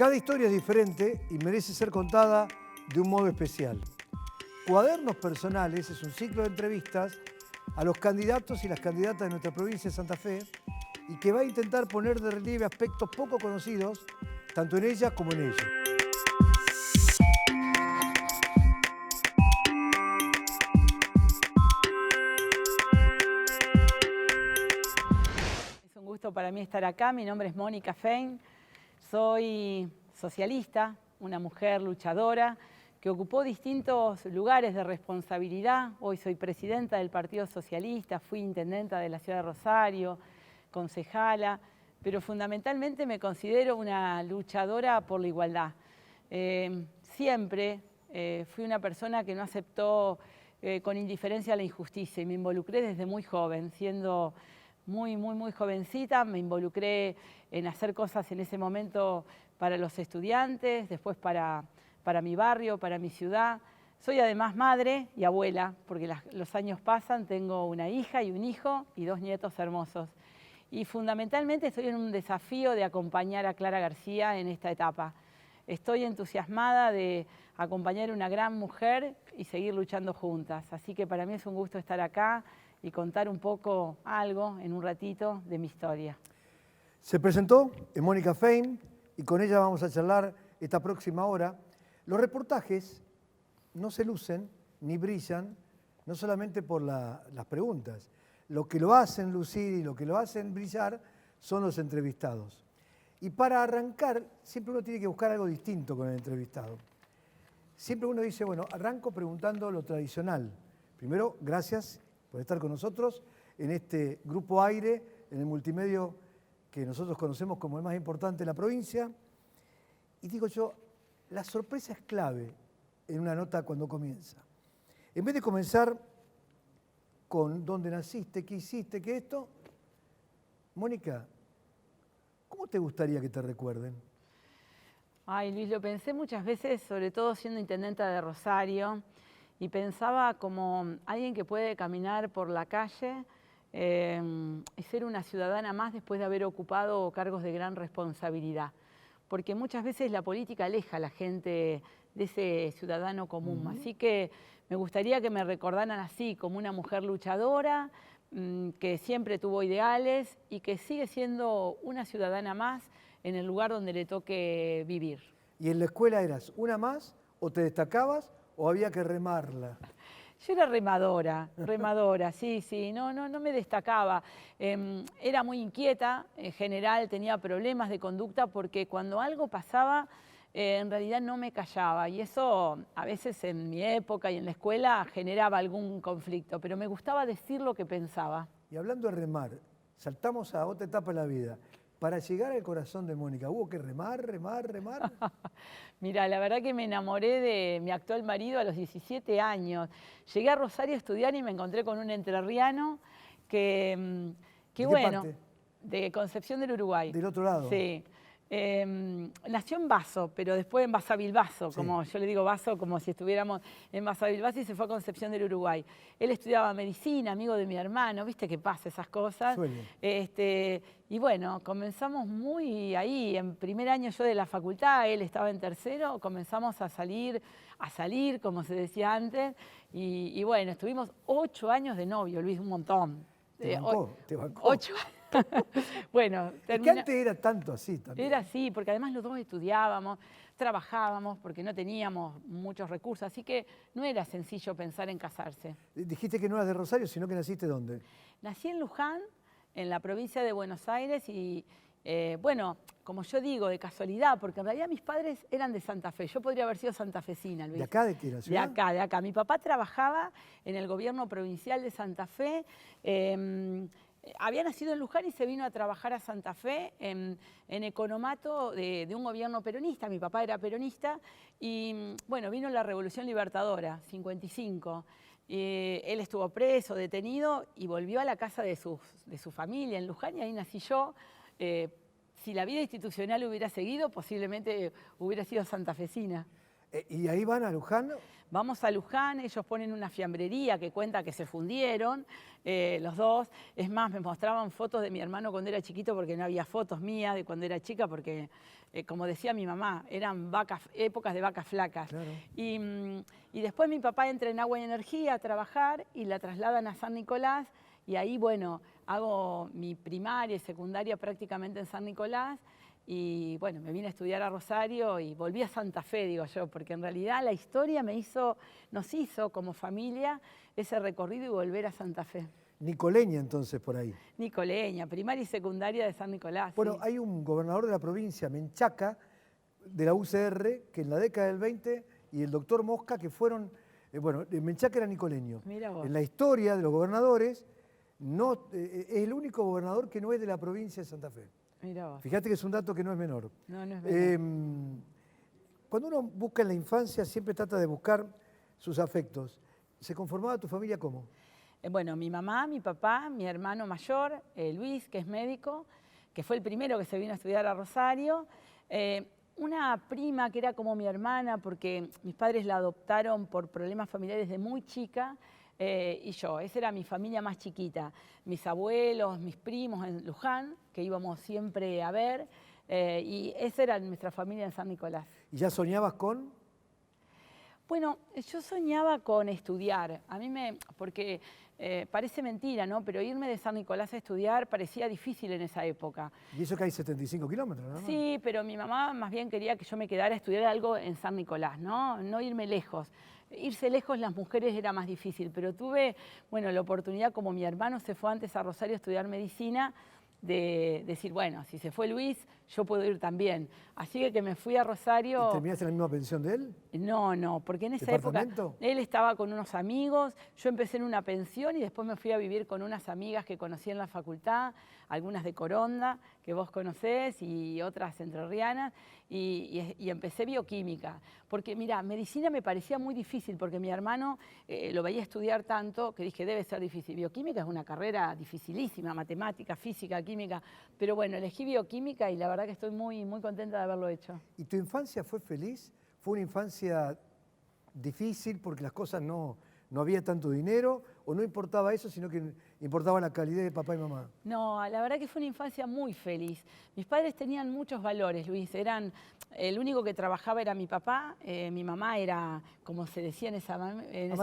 Cada historia es diferente y merece ser contada de un modo especial. Cuadernos Personales es un ciclo de entrevistas a los candidatos y las candidatas de nuestra provincia de Santa Fe y que va a intentar poner de relieve aspectos poco conocidos, tanto en ellas como en ellos. Es un gusto para mí estar acá. Mi nombre es Mónica Fein. Soy socialista, una mujer luchadora que ocupó distintos lugares de responsabilidad. Hoy soy presidenta del Partido Socialista, fui intendenta de la ciudad de Rosario, concejala, pero fundamentalmente me considero una luchadora por la igualdad. Siempre fui una persona que no aceptó con indiferencia la injusticia y me involucré desde muy joven, siendo muy jovencita, me involucré en hacer cosas en ese momento para los estudiantes, después para mi barrio, para mi ciudad. Soy además madre y abuela, porque los años pasan, tengo una hija y un hijo y 2 nietos hermosos. Y fundamentalmente estoy en un desafío de acompañar a Clara García en esta etapa. Estoy entusiasmada de acompañar a una gran mujer y seguir luchando juntas. Así que para mí es un gusto estar acá y contar un poco algo en un ratito de mi historia. Se presentó en Mónica Fein y con ella vamos a charlar esta próxima hora. Los reportajes no se lucen ni brillan, no solamente por las preguntas. Lo que lo hacen lucir y lo que lo hacen brillar son los entrevistados. Y para arrancar, siempre uno tiene que buscar algo distinto con el entrevistado. Siempre uno dice, bueno, arranco preguntando lo tradicional. Primero, gracias por estar con nosotros en este Grupo Aire, en el multimedio que nosotros conocemos como el más importante de la provincia. Y digo yo, la sorpresa es clave en una nota cuando comienza. En vez de comenzar con dónde naciste, qué hiciste, qué esto, Mónica, ¿cómo te gustaría que te recuerden? Ay, Luis, lo pensé muchas veces, sobre todo siendo intendenta de Rosario, y pensaba como alguien que puede caminar por la calle y ser una ciudadana más después de haber ocupado cargos de gran responsabilidad. Porque muchas veces la política aleja a la gente de ese ciudadano común. Así que me gustaría que me recordaran así, como una mujer luchadora, que siempre tuvo ideales y que sigue siendo una ciudadana más en el lugar donde le toque vivir. ¿Y en la escuela eras una más o te destacabas o había que remarla? Yo era remadora, sí, no me destacaba. Era muy inquieta, en general tenía problemas de conducta porque cuando algo pasaba, en realidad no me callaba y eso a veces en mi época y en la escuela generaba algún conflicto, pero me gustaba decir lo que pensaba. Y hablando de remar, saltamos a otra etapa de la vida. Para llegar al corazón de Mónica, ¿hubo que remar? Mira, la verdad que me enamoré de mi actual marido a los 17 años. Llegué a Rosario a estudiar y me encontré con un entrerriano que ¿De qué bueno, parte? de Concepción del Uruguay. Del otro lado. Sí. Nació en Basso, pero después en Basavilbaso, Sí. como yo le digo Basso, como si estuviéramos en Basavilbaso, y se fue a Concepción del Uruguay. Él estudiaba medicina, amigo de mi hermano, viste que pasa esas cosas. Y bueno, comenzamos muy ahí, en primer año yo de la facultad, él estaba en tercero, comenzamos a salir, como se decía antes, y bueno, estuvimos 8 años de novio, Luis, un montón. Te bancó. 8 años. Bueno, Es que antes era tanto así también. Era así, porque además los dos estudiábamos, trabajábamos, porque no teníamos muchos recursos, así que no era sencillo pensar en casarse. Dijiste que no eras de Rosario, sino que naciste ¿dónde? Nací en Luján, en la provincia de Buenos Aires, y bueno, como yo digo, de casualidad, porque en realidad mis padres eran de Santa Fe. Yo podría haber sido santafesina, Luis. ¿De acá de qué era ciudad? De acá. Mi papá trabajaba en el gobierno provincial de Santa Fe. Había nacido en Luján y se vino a trabajar a Santa Fe en economato de un gobierno peronista. Mi papá era peronista y bueno, vino la Revolución Libertadora, 55. Él estuvo preso, detenido y volvió a la casa de su familia en Luján y ahí nací yo. Si la vida institucional hubiera seguido, posiblemente hubiera sido santafesina. ¿Y ahí van a Luján? Vamos a Luján, ellos ponen una fiambrería que cuenta que se fundieron, los dos. Es más, me mostraban fotos de mi hermano cuando era chiquito porque no había fotos mías de cuando era chica porque, como decía mi mamá, eran épocas de vacas flacas. Claro. Y después mi papá entra en Agua y Energía a trabajar y la trasladan a San Nicolás y ahí, bueno, hago mi primaria y secundaria prácticamente en San Nicolás. Y bueno, me vine a estudiar a Rosario y volví a Santa Fe, digo yo, porque en realidad la historia nos hizo como familia ese recorrido y volver a Santa Fe. Nicoleña entonces por ahí. Nicoleña, primaria y secundaria de San Nicolás. Bueno, sí. hay un gobernador de la provincia, Menchaca, de la UCR, que en la década del 20, y el doctor Mosca, que fueron, Menchaca era nicoleño. Mira vos. En la historia de los gobernadores, es el único gobernador que no es de la provincia de Santa Fe. Mira vos. Fíjate que es un dato que no es menor. No, no es verdad. Cuando uno busca en la infancia, siempre trata de buscar sus afectos. ¿Se conformaba tu familia cómo? Bueno, mi mamá, mi papá, mi hermano mayor, Luis, que es médico, que fue el primero que se vino a estudiar a Rosario. Una prima que era como mi hermana, porque mis padres la adoptaron por problemas familiares de muy chica, y yo, esa era mi familia más chiquita. Mis abuelos, mis primos en Luján, que íbamos siempre a ver, y esa era nuestra familia en San Nicolás. ¿Y ya soñabas con? Bueno, yo soñaba con estudiar, porque parece mentira, ¿no? Pero irme de San Nicolás a estudiar parecía difícil en esa época. Y eso que hay 75 kilómetros, ¿no? Sí, pero mi mamá más bien quería que yo me quedara a estudiar algo en San Nicolás, ¿no? No irme lejos. Irse lejos las mujeres era más difícil, pero tuve, bueno, la oportunidad, como mi hermano se fue antes a Rosario a estudiar medicina, de decir, bueno, si se fue Luis, yo puedo ir también. Así que me fui a Rosario. ¿Y terminaste en la misma pensión de él? No, porque en esa época él estaba con unos amigos, yo empecé en una pensión y después me fui a vivir con unas amigas que conocí en la facultad, algunas de Coronda, que vos conocés, y otras entrerrianas, y empecé bioquímica. Porque mira, medicina me parecía muy difícil, porque mi hermano lo veía estudiar tanto que dije, debe ser difícil. Bioquímica es una carrera dificilísima, matemática, física, química, pero bueno, elegí bioquímica y la verdad que estoy muy, muy contenta de haberlo hecho. ¿Y tu infancia fue feliz? ¿Fue una infancia difícil porque las cosas no había tanto dinero o no importaba eso, sino que importaba la calidad de papá y mamá? No, la verdad que fue una infancia muy feliz. Mis padres tenían muchos valores, Luis. El único que trabajaba era mi papá, mi mamá era, como se decía en ese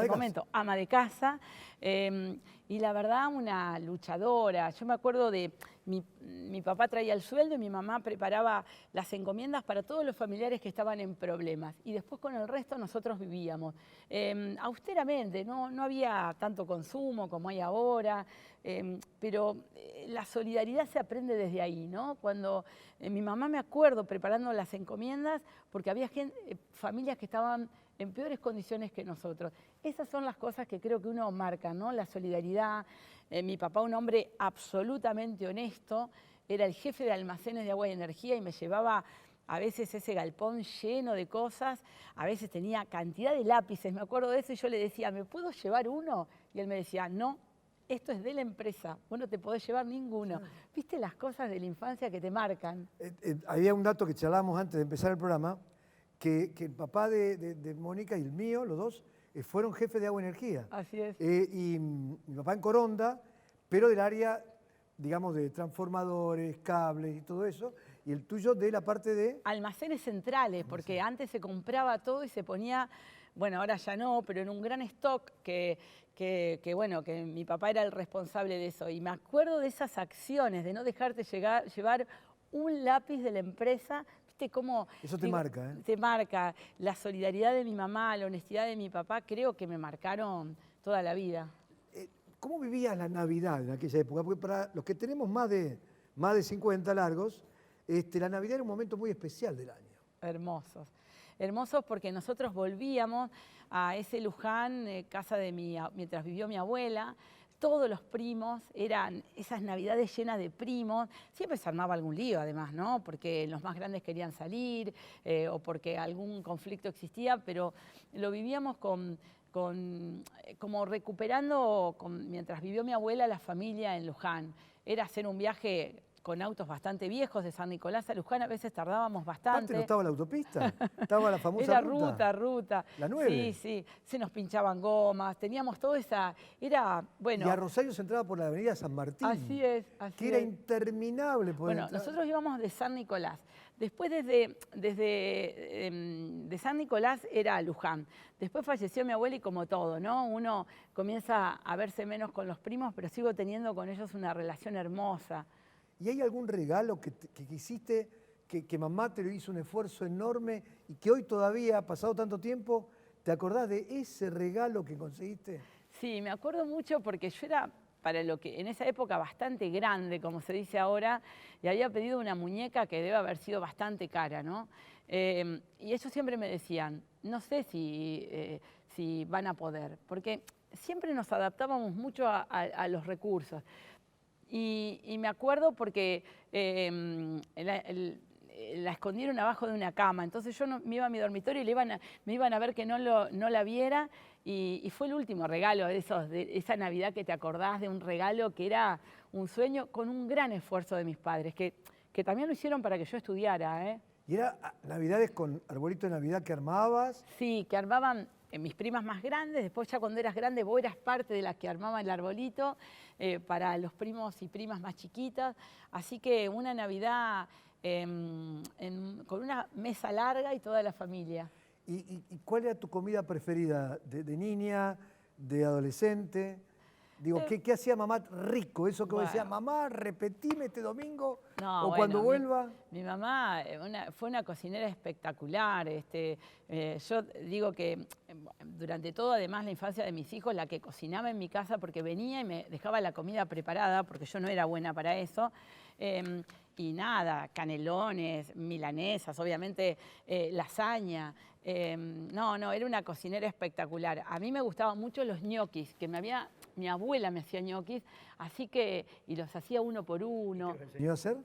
momento, ama de casa. Y la verdad, una luchadora. Yo me acuerdo de mi papá traía el sueldo y mi mamá preparaba las encomiendas para todos los familiares que estaban en problemas. Y después con el resto nosotros vivíamos. Austeramente, no había tanto consumo como hay ahora, pero la solidaridad se aprende desde ahí, ¿no? Cuando mi mamá, me acuerdo, preparando las encomiendas, porque había familias que estaban en peores condiciones que nosotros. Esas son las cosas que creo que uno marca, ¿no? La solidaridad. Mi papá, un hombre absolutamente honesto, era el jefe de almacenes de agua y energía y me llevaba a veces ese galpón lleno de cosas, a veces tenía cantidad de lápices, me acuerdo de eso, y yo le decía, ¿me puedo llevar uno? Y él me decía, no, esto es de la empresa, vos no te podés llevar ninguno. ¿Viste las cosas de la infancia que te marcan? Había un dato que charlábamos antes de empezar el programa, que el papá de Mónica y el mío, los dos, fueron jefes de agua y energía. Así es. Y mi papá en Coronda, pero del área, digamos, de transformadores, cables y todo eso, y el tuyo de la parte de... Almacenes centrales, porque antes se compraba todo y se ponía, bueno, ahora ya no, pero en un gran stock que mi papá era el responsable de eso. Y me acuerdo de esas acciones, de no dejarte llevar un lápiz de la empresa. ¿Viste cómo? Eso te marca, ¿eh? Te marca. La solidaridad de mi mamá, la honestidad de mi papá, creo que me marcaron toda la vida. ¿Cómo vivías la Navidad en aquella época? Porque para los que tenemos más de 50 largos, la Navidad era un momento muy especial del año. Hermosos. Hermosos porque nosotros volvíamos a ese Luján, casa mientras vivió mi abuela. Todos los primos, eran esas Navidades llenas de primos. Siempre se armaba algún lío, además, ¿no? Porque los más grandes querían salir o porque algún conflicto existía, pero lo vivíamos como recuperando, mientras vivió mi abuela, la familia en Luján. Era hacer un viaje con autos bastante viejos de San Nicolás a Luján, a veces tardábamos Aparte bastante. no estaba la autopista, estaba la famosa Era ruta. ruta. La 9. Sí, sí, se nos pinchaban gomas, teníamos toda esa, era, bueno. Y a Rosario se entraba por la avenida San Martín. Así es, así que era es. interminable poder Bueno, entrar. nosotros íbamos de San Nicolás. Después de San Nicolás era Luján. Después falleció mi abuela y como todo, ¿no? Uno comienza a verse menos con los primos, pero sigo teniendo con ellos una relación hermosa. ¿Y hay algún regalo que hiciste, que mamá te lo hizo un esfuerzo enorme y que hoy todavía, pasado tanto tiempo, te acordás de ese regalo que conseguiste? Sí, me acuerdo mucho porque yo era, para lo que en esa época, bastante grande, como se dice ahora, y había pedido una muñeca que debe haber sido bastante cara, ¿no? Y ellos siempre me decían, no sé si van a poder, porque siempre nos adaptábamos mucho a los recursos. Y me acuerdo porque la escondieron abajo de una cama, entonces yo me iba a mi dormitorio y me iban a ver que no la viera, y fue el último regalo de esa Navidad que te acordás, de un regalo que era un sueño con un gran esfuerzo de mis padres, que también lo hicieron para que yo estudiara, ¿eh? ¿Y era navidades con arbolito de Navidad que armabas? Sí, que armaban mis primas más grandes, después ya cuando eras grande vos eras parte de las que armaban el arbolito para los primos y primas más chiquitas, así que una Navidad con una mesa larga y toda la familia. ¿Y cuál era tu comida preferida de niña, de adolescente? Digo, ¿qué hacía mamá rico? Eso que vos decías, mamá, repetime este domingo, No, o cuando vuelva. Mi mamá fue una cocinera espectacular. Yo digo que durante toda, además, la infancia de mis hijos, la que cocinaba en mi casa, porque venía y me dejaba la comida preparada, porque yo no era buena para eso. Y nada, canelones, milanesas, obviamente lasaña. No, era una cocinera espectacular. A mí me gustaban mucho los ñoquis, que mi abuela me hacía ñoquis, así que, y los hacía uno por uno. ¿Te enseñó a hacer?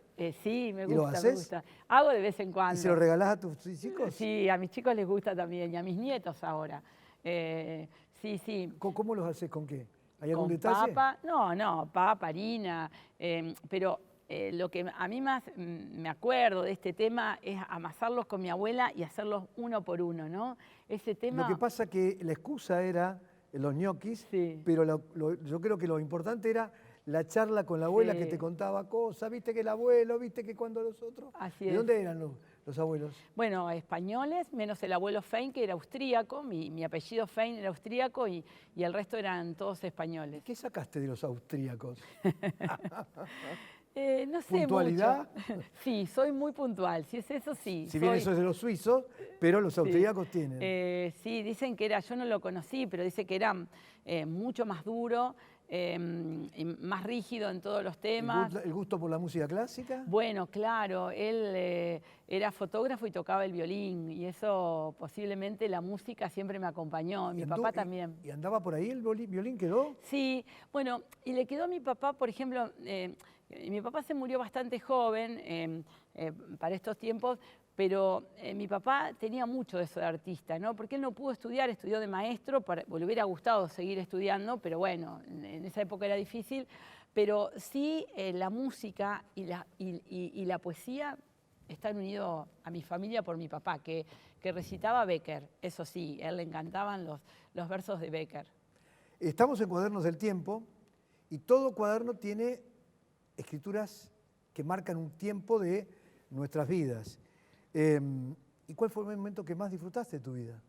Sí, me ¿Y lo gusta, haces? me gusta. Hago de vez en cuando. ¿Y se lo regalás a tus chicos? Sí, a mis chicos les gusta también, y a mis nietos ahora. Sí. ¿Cómo los haces? ¿Con qué? ¿Hay algún Con detalle? papa, papa, harina, pero lo que a mí más me acuerdo de este tema es amasarlos con mi abuela y hacerlos uno por uno, ¿no? Ese tema... Lo que pasa que la excusa era los ñoquis, Sí. pero yo creo que lo importante era la charla con la abuela Sí. que te contaba cosas, viste que el abuelo, viste que cuando los otros... Así ¿De es. dónde eran los abuelos? Bueno, españoles, menos el abuelo Fein, que era austríaco, mi apellido Fein era austríaco y el resto eran todos españoles. ¿Qué sacaste de los austríacos? No sé ¿Puntualidad? mucho. Sí, soy muy puntual, si es eso, sí. Si bien eso es de los suizos, pero los austríacos tienen. Sí, dicen que yo no lo conocí, pero dice que era mucho más duro y más rígido en todos los temas. ¿El gusto por la música clásica? Bueno, claro, él era fotógrafo y tocaba el violín, y eso posiblemente la música siempre me acompañó, mi papá también. ¿Y andaba por ahí el violín quedó? Sí, bueno, y le quedó a mi papá, por ejemplo, mi papá se murió bastante joven para estos tiempos, pero mi papá tenía mucho de eso de artista, ¿no? Porque él no pudo estudiar, estudió de maestro, le hubiera gustado seguir estudiando, pero bueno, en esa época era difícil, pero sí la música y la poesía están unidos a mi familia por mi papá, que recitaba Becker, eso sí, a él le encantaban los versos de Becker. Estamos en Cuadernos del Tiempo y todo cuaderno tiene escrituras que marcan un tiempo de nuestras vidas. ¿Y cuál fue el momento que más disfrutaste de tu vida?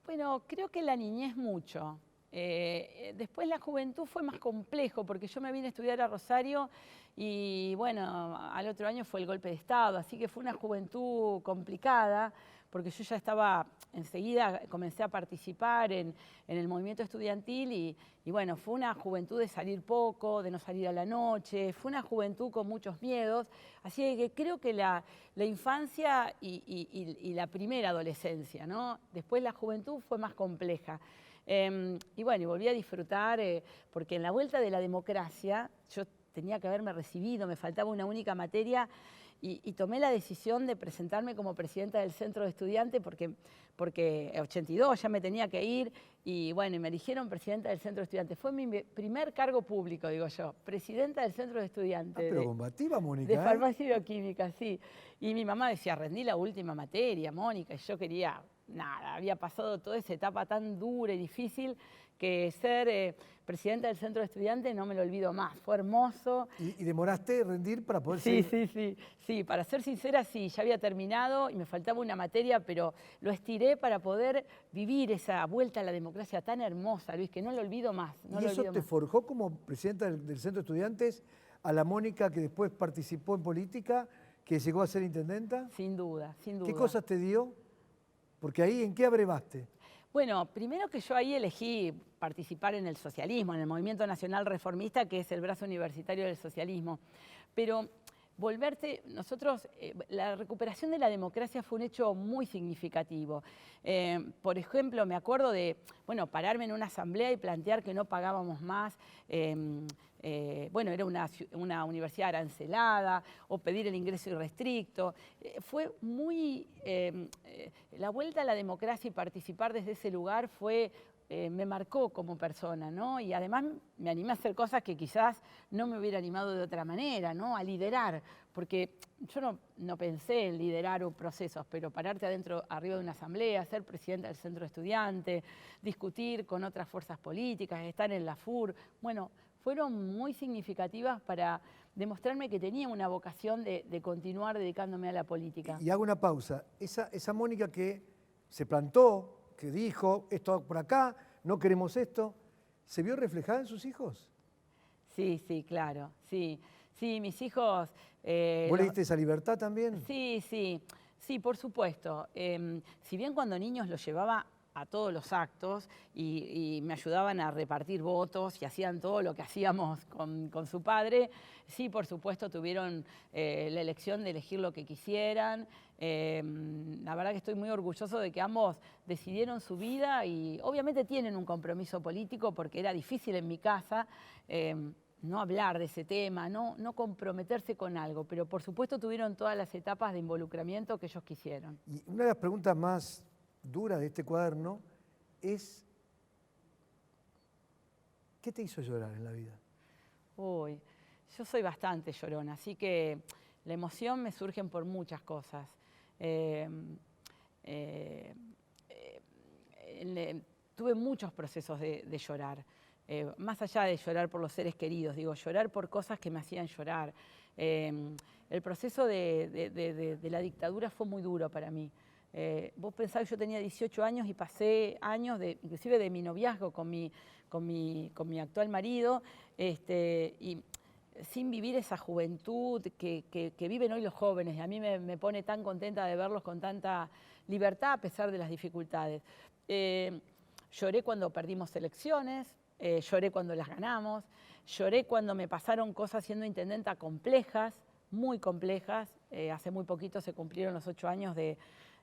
Bueno, creo que la niñez mucho. Después la juventud fue más complejo porque yo me vine a estudiar a Rosario y bueno, al otro año fue el golpe de Estado, así que fue una juventud complicada porque yo ya estaba, enseguida comencé a participar en el movimiento estudiantil y bueno, fue una juventud de salir poco, de no salir a la noche, fue una juventud con muchos miedos, así que creo que la infancia y la primera adolescencia, ¿no? Después la juventud fue más compleja. Y bueno, y volví a disfrutar porque en la vuelta de la democracia yo tenía que haberme recibido, me faltaba una única materia y tomé la decisión de presentarme como presidenta del Centro de Estudiantes porque 82 ya me tenía que ir y bueno, y me eligieron presidenta del Centro de Estudiantes. Fue mi primer cargo público, digo yo, presidenta del Centro de Estudiantes. Pero combativa, Mónica. De farmacia y bioquímica, sí. Y mi mamá decía, rendí la última materia, Mónica, y yo quería, nada, había pasado toda esa etapa tan dura y difícil que ser presidenta del Centro de Estudiantes no me lo olvido más, fue hermoso. ¿Y demoraste rendir para poder Sí, seguir? sí, para ser sincera, sí, ya había terminado y me faltaba una materia, pero lo estiré para poder vivir esa vuelta a la democracia tan hermosa, Luis, que no lo olvido más. No ¿Y lo eso olvido te más. forjó como presidenta del Centro de Estudiantes a la Mónica que después participó en política, que llegó a ser intendenta? Sin duda, sin duda. ¿Qué cosas te dio? Porque ahí, ¿en qué abrevaste? Bueno, primero que yo ahí elegí participar en el socialismo, en el Movimiento Nacional Reformista, que es el brazo universitario del socialismo. Pero nosotros, la recuperación de la democracia fue un hecho muy significativo. Por ejemplo, me acuerdo de, bueno, pararme en una asamblea y plantear que no pagábamos más, bueno, era una universidad arancelada, o pedir el ingreso irrestricto. Fue muy, la vuelta a la democracia y participar desde ese lugar me marcó como persona, ¿no? Y además me animé a hacer cosas que quizás no me hubiera animado de otra manera, ¿no? A liderar, porque yo no pensé en liderar procesos, pero pararte arriba de una asamblea, ser presidenta del Centro de Estudiantes, discutir con otras fuerzas políticas, estar en la FUR, bueno, fueron muy significativas para demostrarme que tenía una vocación de continuar dedicándome a la política. Y hago una pausa. Esa Mónica que se plantó, que dijo, esto por acá, no queremos esto, ¿se vio reflejada en sus hijos? Sí, sí, claro, sí. Sí, mis hijos... ¿Vos le diste esa libertad también? Sí, por supuesto. Si bien cuando niños los llevaba a todos los actos y me ayudaban a repartir votos y hacían todo lo que hacíamos con su padre, sí, por supuesto, tuvieron la elección de elegir lo que quisieran. La verdad que estoy muy orgulloso de que ambos decidieron su vida y obviamente tienen un compromiso político porque era difícil en mi casa no hablar de ese tema, no comprometerse con algo, pero por supuesto tuvieron todas las etapas de involucramiento que ellos quisieron. Y una de las preguntas más duras de este cuaderno es, ¿qué te hizo llorar en la vida? Uy, yo soy bastante llorona, así que la emoción me surge por muchas cosas. Tuve muchos procesos de llorar. Más allá de llorar por los seres queridos, digo, llorar por cosas que me hacían llorar. El proceso de la dictadura fue muy duro para mí. Vos pensás que yo tenía 18 años y pasé años, inclusive de mi noviazgo con mi actual marido, y sin vivir esa juventud que viven hoy los jóvenes. Y a mí me pone tan contenta de verlos con tanta libertad a pesar de las dificultades. Lloré cuando perdimos elecciones, lloré cuando las ganamos, lloré cuando me pasaron cosas siendo intendenta complejas, muy complejas. Hace muy poquito se cumplieron los 8 años de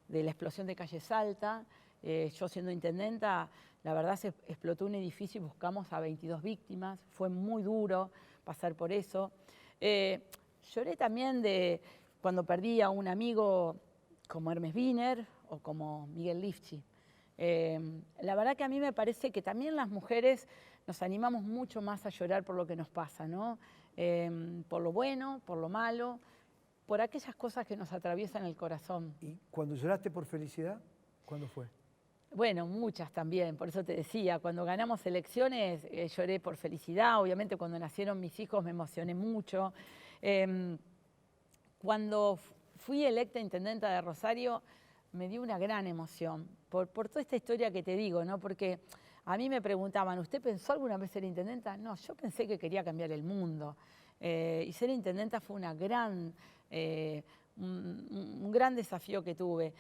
la explosión de Calle Salta. Yo siendo intendenta, la verdad se explotó un edificio y buscamos a 22 víctimas. Fue muy duro pasar por eso. Lloré también de cuando perdí a un amigo como Hermes Wiener o como Miguel Lifchi. La verdad que a mí me parece que también las mujeres nos animamos mucho más a llorar por lo que nos pasa, ¿no? Por lo bueno, por lo malo, por aquellas cosas que nos atraviesan el corazón. ¿Y cuando lloraste por felicidad, cuándo fue? Bueno, muchas también, por eso te decía, cuando ganamos elecciones lloré por felicidad, obviamente cuando nacieron mis hijos me emocioné mucho. Cuando fui electa intendenta de Rosario me dio una gran emoción, por toda esta historia que te digo, ¿no? Porque a mí me preguntaban, ¿usted pensó alguna vez ser intendenta? No, yo pensé que quería cambiar el mundo. Y ser intendenta fue un gran desafío que tuve.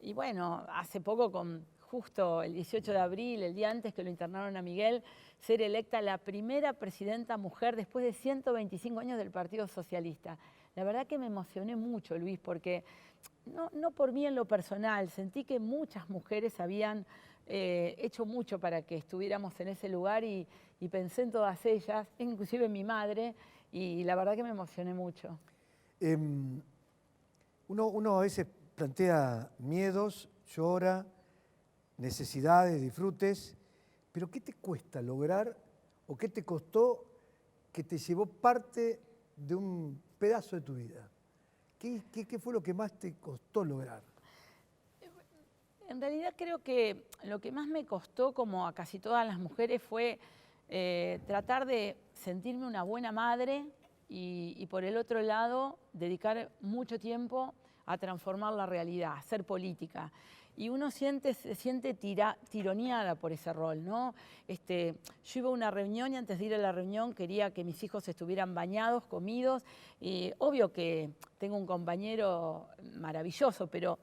Y bueno, hace poco, justo el 18 de abril, el día antes que lo internaron a Miguel, ser electa la primera presidenta mujer después de 125 años del Partido Socialista. La verdad que me emocioné mucho, Luis, porque no por mí en lo personal, sentí que muchas mujeres habían hecho mucho para que estuviéramos en ese lugar y pensé en todas ellas, inclusive en mi madre, y la verdad que me emocioné mucho. Uno a veces plantea miedos, llora, necesidades, disfrutes, pero ¿qué te cuesta lograr o qué te costó que te llevó parte de un pedazo de tu vida? ¿Qué fue lo que más te costó lograr? En realidad creo que lo que más me costó, como a casi todas las mujeres, fue tratar de sentirme una buena madre y por el otro lado dedicar mucho tiempo a transformar la realidad, a hacer política. Y uno se siente tironeada por ese rol, ¿no? Yo iba a una reunión y antes de ir a la reunión quería que mis hijos estuvieran bañados, comidos. Y obvio que tengo un compañero maravilloso, pero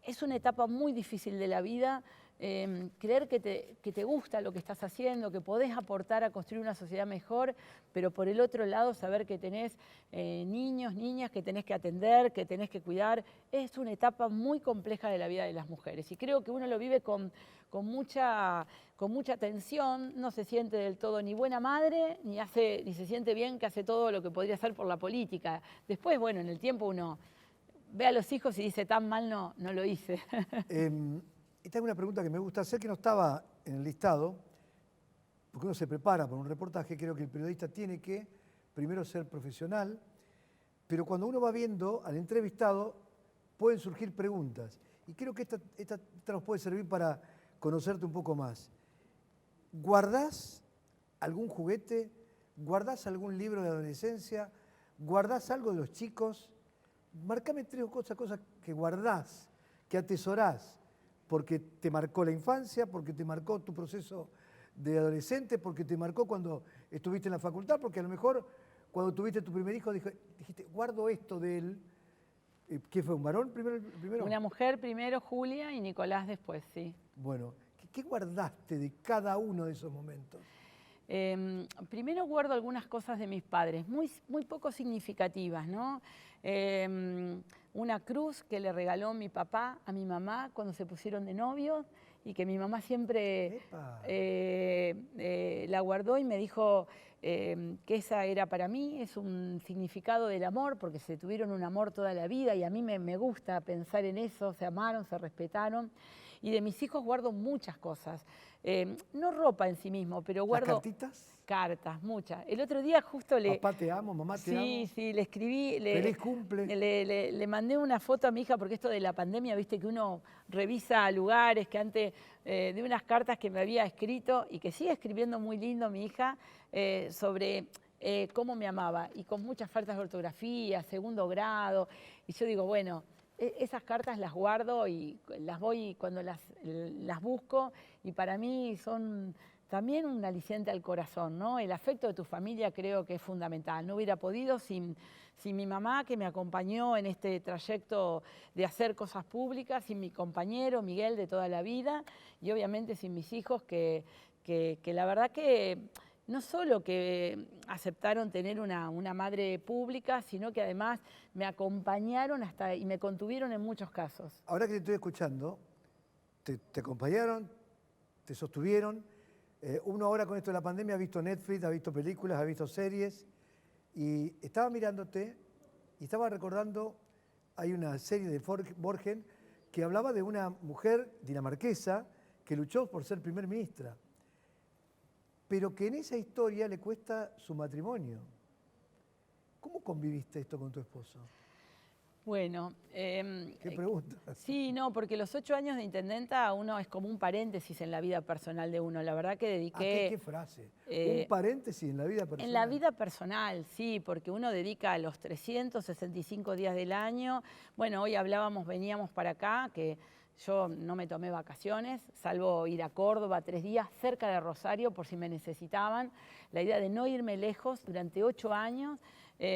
es una etapa muy difícil de la vida, creer que te gusta lo que estás haciendo, que podés aportar a construir una sociedad mejor, pero por el otro lado saber que tenés niños, niñas que tenés que atender, que tenés que cuidar. Es una etapa muy compleja de la vida de las mujeres y creo que uno lo vive con mucha tensión, no se siente del todo ni buena madre, ni se siente bien que hace todo lo que podría hacer por la política. Después, bueno, en el tiempo uno ve a los hijos y dice, tan mal no lo hice. Esta es una pregunta que me gusta hacer, que no estaba en el listado, porque uno se prepara para un reportaje. Creo que el periodista tiene que primero ser profesional, pero cuando uno va viendo al entrevistado pueden surgir preguntas. Y creo que esta nos puede servir para conocerte un poco más. ¿Guardás algún juguete? ¿Guardás algún libro de adolescencia? ¿Guardás algo de los chicos? Marcame tres cosas que guardás, que atesorás, porque te marcó la infancia, porque te marcó tu proceso de adolescente, porque te marcó cuando estuviste en la facultad, porque a lo mejor cuando tuviste tu primer hijo dijiste, guardo esto de él. ¿Qué fue, un varón primero? Una mujer primero, Julia, y Nicolás después, sí. Bueno, ¿qué guardaste de cada uno de esos momentos? Primero guardo algunas cosas de mis padres, muy poco significativas, ¿no? Una cruz que le regaló mi papá a mi mamá cuando se pusieron de novios y que mi mamá siempre la guardó y me dijo que esa era para mí, es un significado del amor, porque se tuvieron un amor toda la vida y a mí me gusta pensar en eso, se amaron, se respetaron. Y de mis hijos guardo muchas cosas. No ropa en sí mismo, pero guardo... ¿Las cartitas? Cartas, muchas. El otro día justo le... Papá te amo, mamá te amo. Sí, le escribí... Feliz cumple. Le mandé una foto a mi hija, porque esto de la pandemia, viste que uno revisa lugares que antes... de unas cartas que me había escrito y que sigue escribiendo muy lindo mi hija, sobre... cómo me amaba, y con muchas faltas de ortografía, segundo grado. Y yo digo, bueno... Esas cartas las guardo y las voy cuando las busco, y para mí son también un aliciente al corazón, ¿no? El afecto de tu familia creo que es fundamental. No hubiera podido sin mi mamá, que me acompañó en este trayecto de hacer cosas públicas, sin mi compañero Miguel de toda la vida, y obviamente sin mis hijos que la verdad que no solo que aceptaron tener una madre pública, sino que además me acompañaron y me contuvieron en muchos casos. Ahora que te estoy escuchando, te acompañaron, te sostuvieron. Uno ahora con esto de la pandemia ha visto Netflix, ha visto películas, ha visto series, y estaba mirándote y estaba recordando, hay una serie de Borgen que hablaba de una mujer dinamarquesa que luchó por ser primer ministra, pero que en esa historia le cuesta su matrimonio. ¿Cómo conviviste esto con tu esposo? Bueno... ¿Qué pregunta? Sí, no, porque los 8 años de intendenta uno es como un paréntesis en la vida personal de uno. La verdad que dediqué... ¿Qué frase? Un paréntesis en la vida personal. En la vida personal, sí, porque uno dedica los 365 días del año. Bueno, hoy veníamos para acá, que yo no me tomé vacaciones, salvo ir a Córdoba 3 días, cerca de Rosario, por si me necesitaban. La idea de no irme lejos durante 8 años.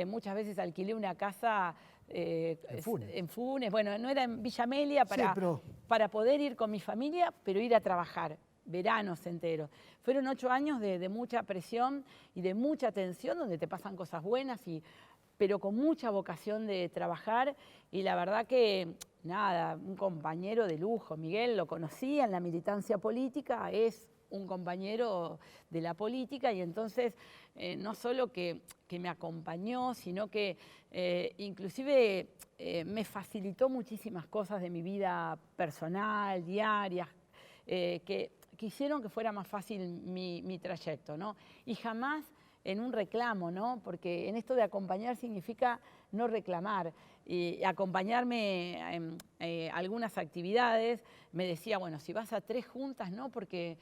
Muchas veces alquilé una casa en Funes. Bueno, no era en Villa Amelia para poder ir con mi familia, pero ir a trabajar, veranos enteros. Fueron 8 años de mucha presión y de mucha tensión, donde te pasan cosas buenas, pero con mucha vocación de trabajar. Y la verdad que, nada, un compañero de lujo. Miguel lo conocía en la militancia política, es un compañero de la política y entonces no solo que me acompañó, sino que inclusive me facilitó muchísimas cosas de mi vida personal, diarias, que hicieron que fuera más fácil mi trayecto, ¿no? Y jamás en un reclamo, ¿no? Porque en esto de acompañar significa no reclamar. Y acompañarme en algunas actividades, me decía, bueno, si vas a 3 juntas, no, porque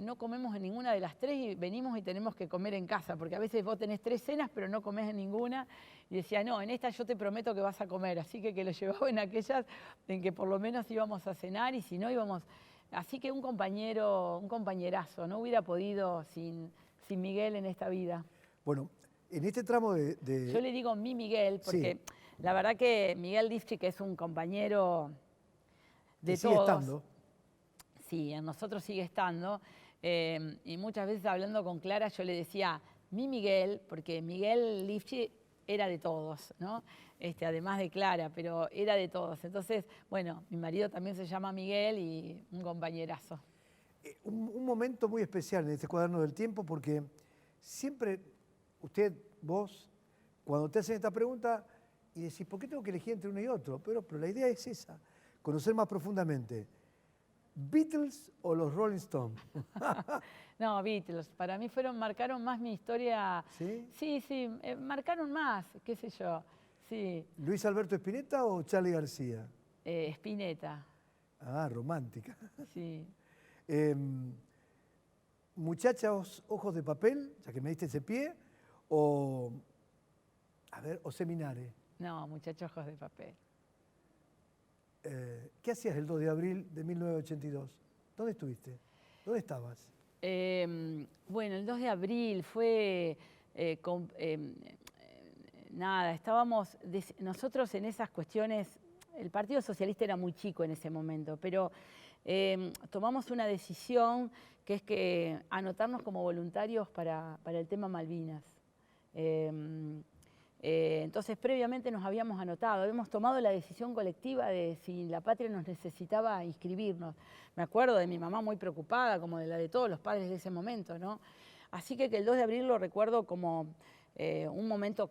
no comemos en ninguna de las 3 y venimos y tenemos que comer en casa, porque a veces vos tenés 3 cenas, pero no comés en ninguna. Y decía, no, en esta yo te prometo que vas a comer. Así que lo llevaba en aquellas en que por lo menos íbamos a cenar y si no íbamos... Así que un compañero, un compañerazo, no hubiera podido sin Miguel en esta vida. Bueno, en este tramo de... Yo le digo mi Miguel porque sí. La verdad que Miguel Lifchik es un compañero de todos. Sigue estando. Sí, en nosotros sigue estando. Y muchas veces hablando con Clara yo le decía mi Miguel, porque Miguel Lifchik era de todos, ¿no? Además de Clara, pero era de todos. Entonces, bueno, mi marido también se llama Miguel y un compañerazo. Un momento muy especial en este cuaderno del tiempo porque siempre usted, vos, cuando te hacen esta pregunta y decís, ¿por qué tengo que elegir entre uno y otro? Pero la idea es esa, conocer más profundamente. ¿Beatles o los Rolling Stones? No, Beatles. Para mí marcaron más mi historia. ¿Sí? Sí, marcaron más, qué sé yo. Sí. ¿Luis Alberto Spinetta o Charly García? Spinetta. Ah, romántica. Sí. ¿Muchachos ojos de papel, ya que me diste ese pie, o Seminare? No, muchachos ojos de papel. ¿Qué hacías el 2 de abril de 1982? ¿Dónde estuviste? ¿Dónde estabas? Bueno, el 2 de abril fue... nada, estábamos... Nosotros en esas cuestiones... El Partido Socialista era muy chico en ese momento, pero tomamos una decisión que es que anotarnos como voluntarios para el tema Malvinas. Entonces, previamente nos habíamos anotado, habíamos tomado la decisión colectiva de si la patria nos necesitaba inscribirnos. Me acuerdo de mi mamá muy preocupada, como de la de todos los padres de ese momento, ¿no? Así que el 2 de abril lo recuerdo como un momento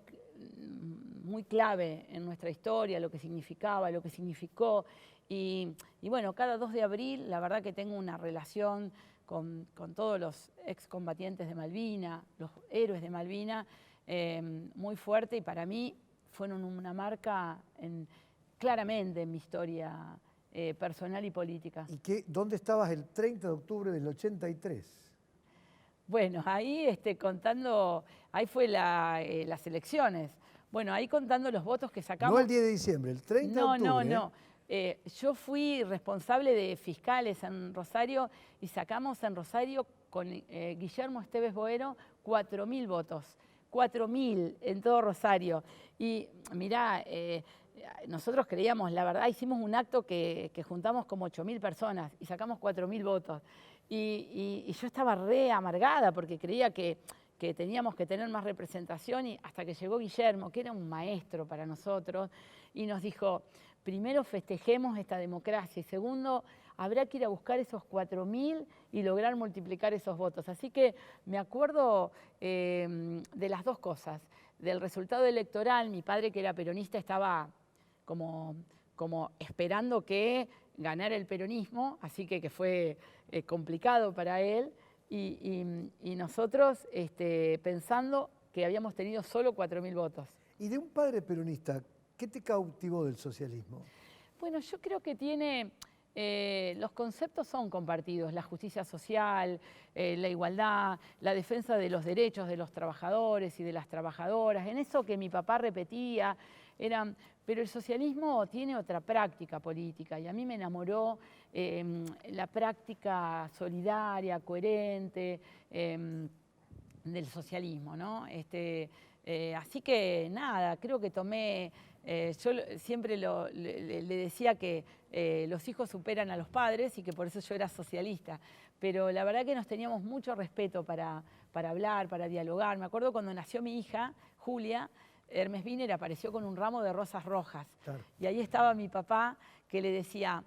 muy clave en nuestra historia, lo que significaba, lo que significó. Y bueno, cada 2 de abril, la verdad que tengo una relación con todos los excombatientes de Malvinas, los héroes de Malvinas, muy fuerte y para mí fueron una marca claramente en mi historia personal y política. ¿Y dónde estabas el 30 de octubre del 83? Bueno, ahí contando, ahí fue las elecciones. Bueno, ahí contando los votos que sacamos. No el 10 de diciembre, el 30 de octubre. No. Yo fui responsable de fiscales en Rosario y sacamos en Rosario con Guillermo Esteves Boero 4.000 votos. 4.000 en todo Rosario. Y mirá, nosotros creíamos, la verdad, hicimos un acto que juntamos como 8.000 personas y sacamos 4.000 votos. Y yo estaba re amargada porque creía que teníamos que tener más representación y hasta que llegó Guillermo, que era un maestro para nosotros, y nos dijo, primero festejemos esta democracia y segundo, habrá que ir a buscar esos 4.000 y lograr multiplicar esos votos. Así que me acuerdo de las dos cosas. Del resultado electoral, mi padre que era peronista estaba como esperando que ganara el peronismo, así que fue complicado para él. Y nosotros pensando que habíamos tenido solo 4.000 votos. Y de un padre peronista, ¿qué te cautivó del socialismo? Bueno, yo creo que tiene... los conceptos son compartidos, la justicia social, la igualdad, la defensa de los derechos de los trabajadores y de las trabajadoras, en eso que mi papá repetía, pero el socialismo tiene otra práctica política y a mí me enamoró la práctica solidaria, coherente del socialismo, ¿no? Así que nada, creo que tomé... yo siempre le decía que los hijos superan a los padres y que por eso yo era socialista, pero la verdad que nos teníamos mucho respeto para hablar, para dialogar. Me acuerdo cuando nació mi hija, Julia, Hermes Wiener apareció con un ramo de rosas rojas. Claro. Y ahí estaba mi papá que le decía,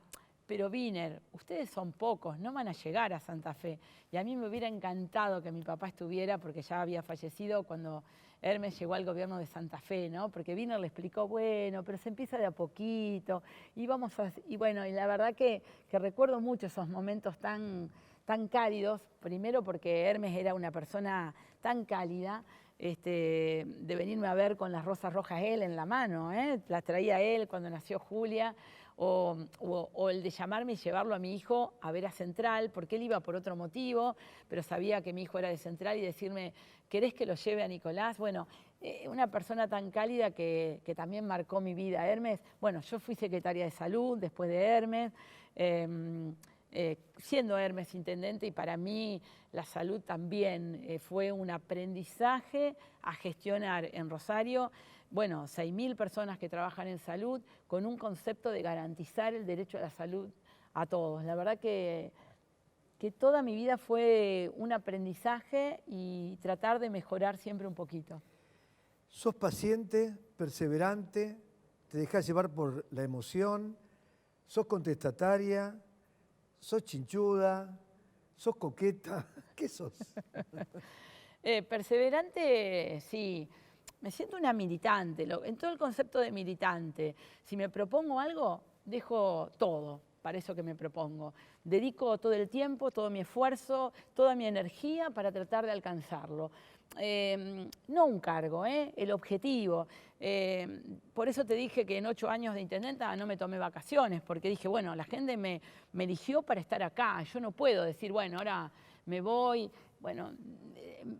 pero Wiener, ustedes son pocos, no van a llegar a Santa Fe. Y a mí me hubiera encantado que mi papá estuviera, porque ya había fallecido cuando Hermes llegó al gobierno de Santa Fe, ¿no? Porque Wiener le explicó, bueno, pero se empieza de a poquito, y bueno, y la verdad que recuerdo mucho esos momentos tan cálidos, primero porque Hermes era una persona tan cálida, de venirme a ver con las rosas rojas él en la mano, las traía él cuando nació Julia, o el de llamarme y llevarlo a mi hijo a ver a Central, porque él iba por otro motivo, pero sabía que mi hijo era de Central, y decirme, ¿querés que lo lleve a Nicolás? Bueno, una persona tan cálida que también marcó mi vida. Hermes, bueno, yo fui secretaria de salud después de Hermes, siendo Hermes intendente, y para mí la salud también fue un aprendizaje a gestionar en Rosario. Bueno, 6.000 personas que trabajan en salud con un concepto de garantizar el derecho a la salud a todos. La verdad que toda mi vida fue un aprendizaje y tratar de mejorar siempre un poquito. Sos paciente, perseverante, te dejás llevar por la emoción, sos contestataria, sos chinchuda, sos coqueta. ¿Qué sos? Perseverante, sí. Me siento una militante, en todo el concepto de militante. Si me propongo algo, dejo todo para eso que me propongo. Dedico todo el tiempo, todo mi esfuerzo, toda mi energía para tratar de alcanzarlo. No un cargo, el objetivo. Por eso te dije que en 8 años de intendenta no me tomé vacaciones, porque dije, bueno, la gente me eligió para estar acá. Yo no puedo decir, bueno, ahora me voy. Bueno,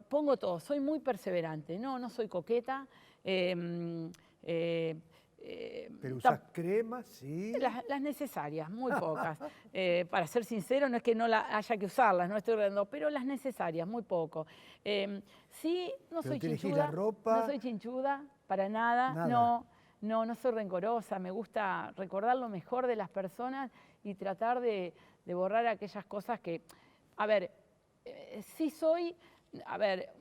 pongo todo, soy muy perseverante, no soy coqueta. ¿Pero usás cremas? Sí. Las necesarias, muy pocas. Para ser sincero, no es que no haya que usarlas, no estoy redando, pero las necesarias, muy poco. Sí, no soy chinchuda. Ropa. No soy chinchuda, para nada. Nada. No soy rencorosa. Me gusta recordar lo mejor de las personas y tratar de borrar aquellas cosas que... A ver, sí soy,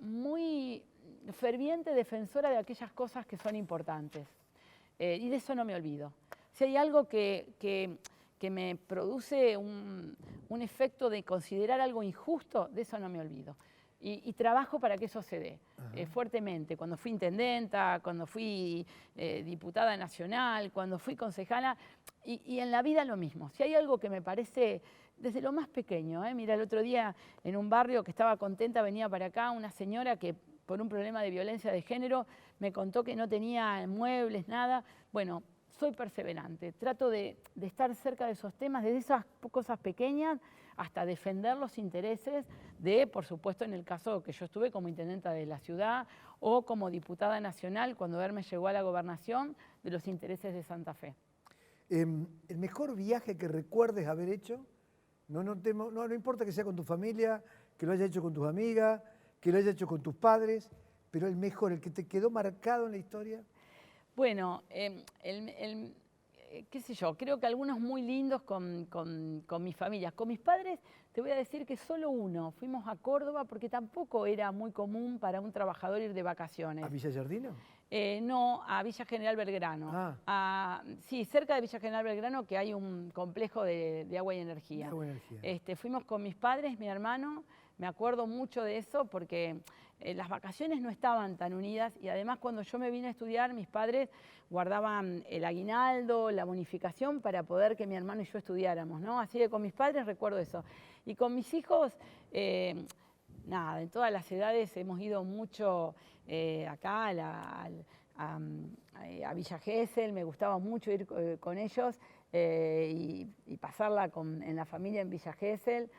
muy ferviente defensora de aquellas cosas que son importantes. Y de eso no me olvido. Si hay algo que me produce un efecto de considerar algo injusto, de eso no me olvido. Y trabajo para que eso se dé fuertemente. Cuando fui intendenta, cuando fui diputada nacional, cuando fui concejala, y en la vida lo mismo. Si hay algo que me parece desde lo más pequeño, mira, el otro día en un barrio que estaba contenta, venía para acá una señora que por un problema de violencia de género me contó que no tenía muebles, nada. Bueno, soy perseverante, trato de estar cerca de esos temas, desde esas cosas pequeñas hasta defender los intereses de, por supuesto, en el caso que yo estuve como intendenta de la ciudad o como diputada nacional cuando Hermes llegó a la gobernación, de los intereses de Santa Fe. ¿El mejor viaje que recuerdes haber hecho? No importa que sea con tu familia, que lo hayas hecho con tus amigas, que lo hayas hecho con tus padres, pero el mejor, el que te quedó marcado en la historia. Bueno, qué sé yo, creo que algunos muy lindos con mi familia. Con mis padres te voy a decir que solo uno. Fuimos a Córdoba porque tampoco era muy común para un trabajador ir de vacaciones. ¿A Villa Giardino? No, a Villa General Belgrano. Sí, cerca de Villa General Belgrano, que hay un complejo de agua y energía. Agua y energía. Fuimos con mis padres, mi hermano. Me acuerdo mucho de eso porque las vacaciones no estaban tan unidas, y además cuando yo me vine a estudiar, mis padres guardaban el aguinaldo, la bonificación para poder que mi hermano y yo estudiáramos, ¿no? Así que con mis padres recuerdo eso. Y con mis hijos, nada, en todas las edades hemos ido mucho acá a Villa Gesell, me gustaba mucho ir con ellos y pasarla en la familia en Villa Gesell.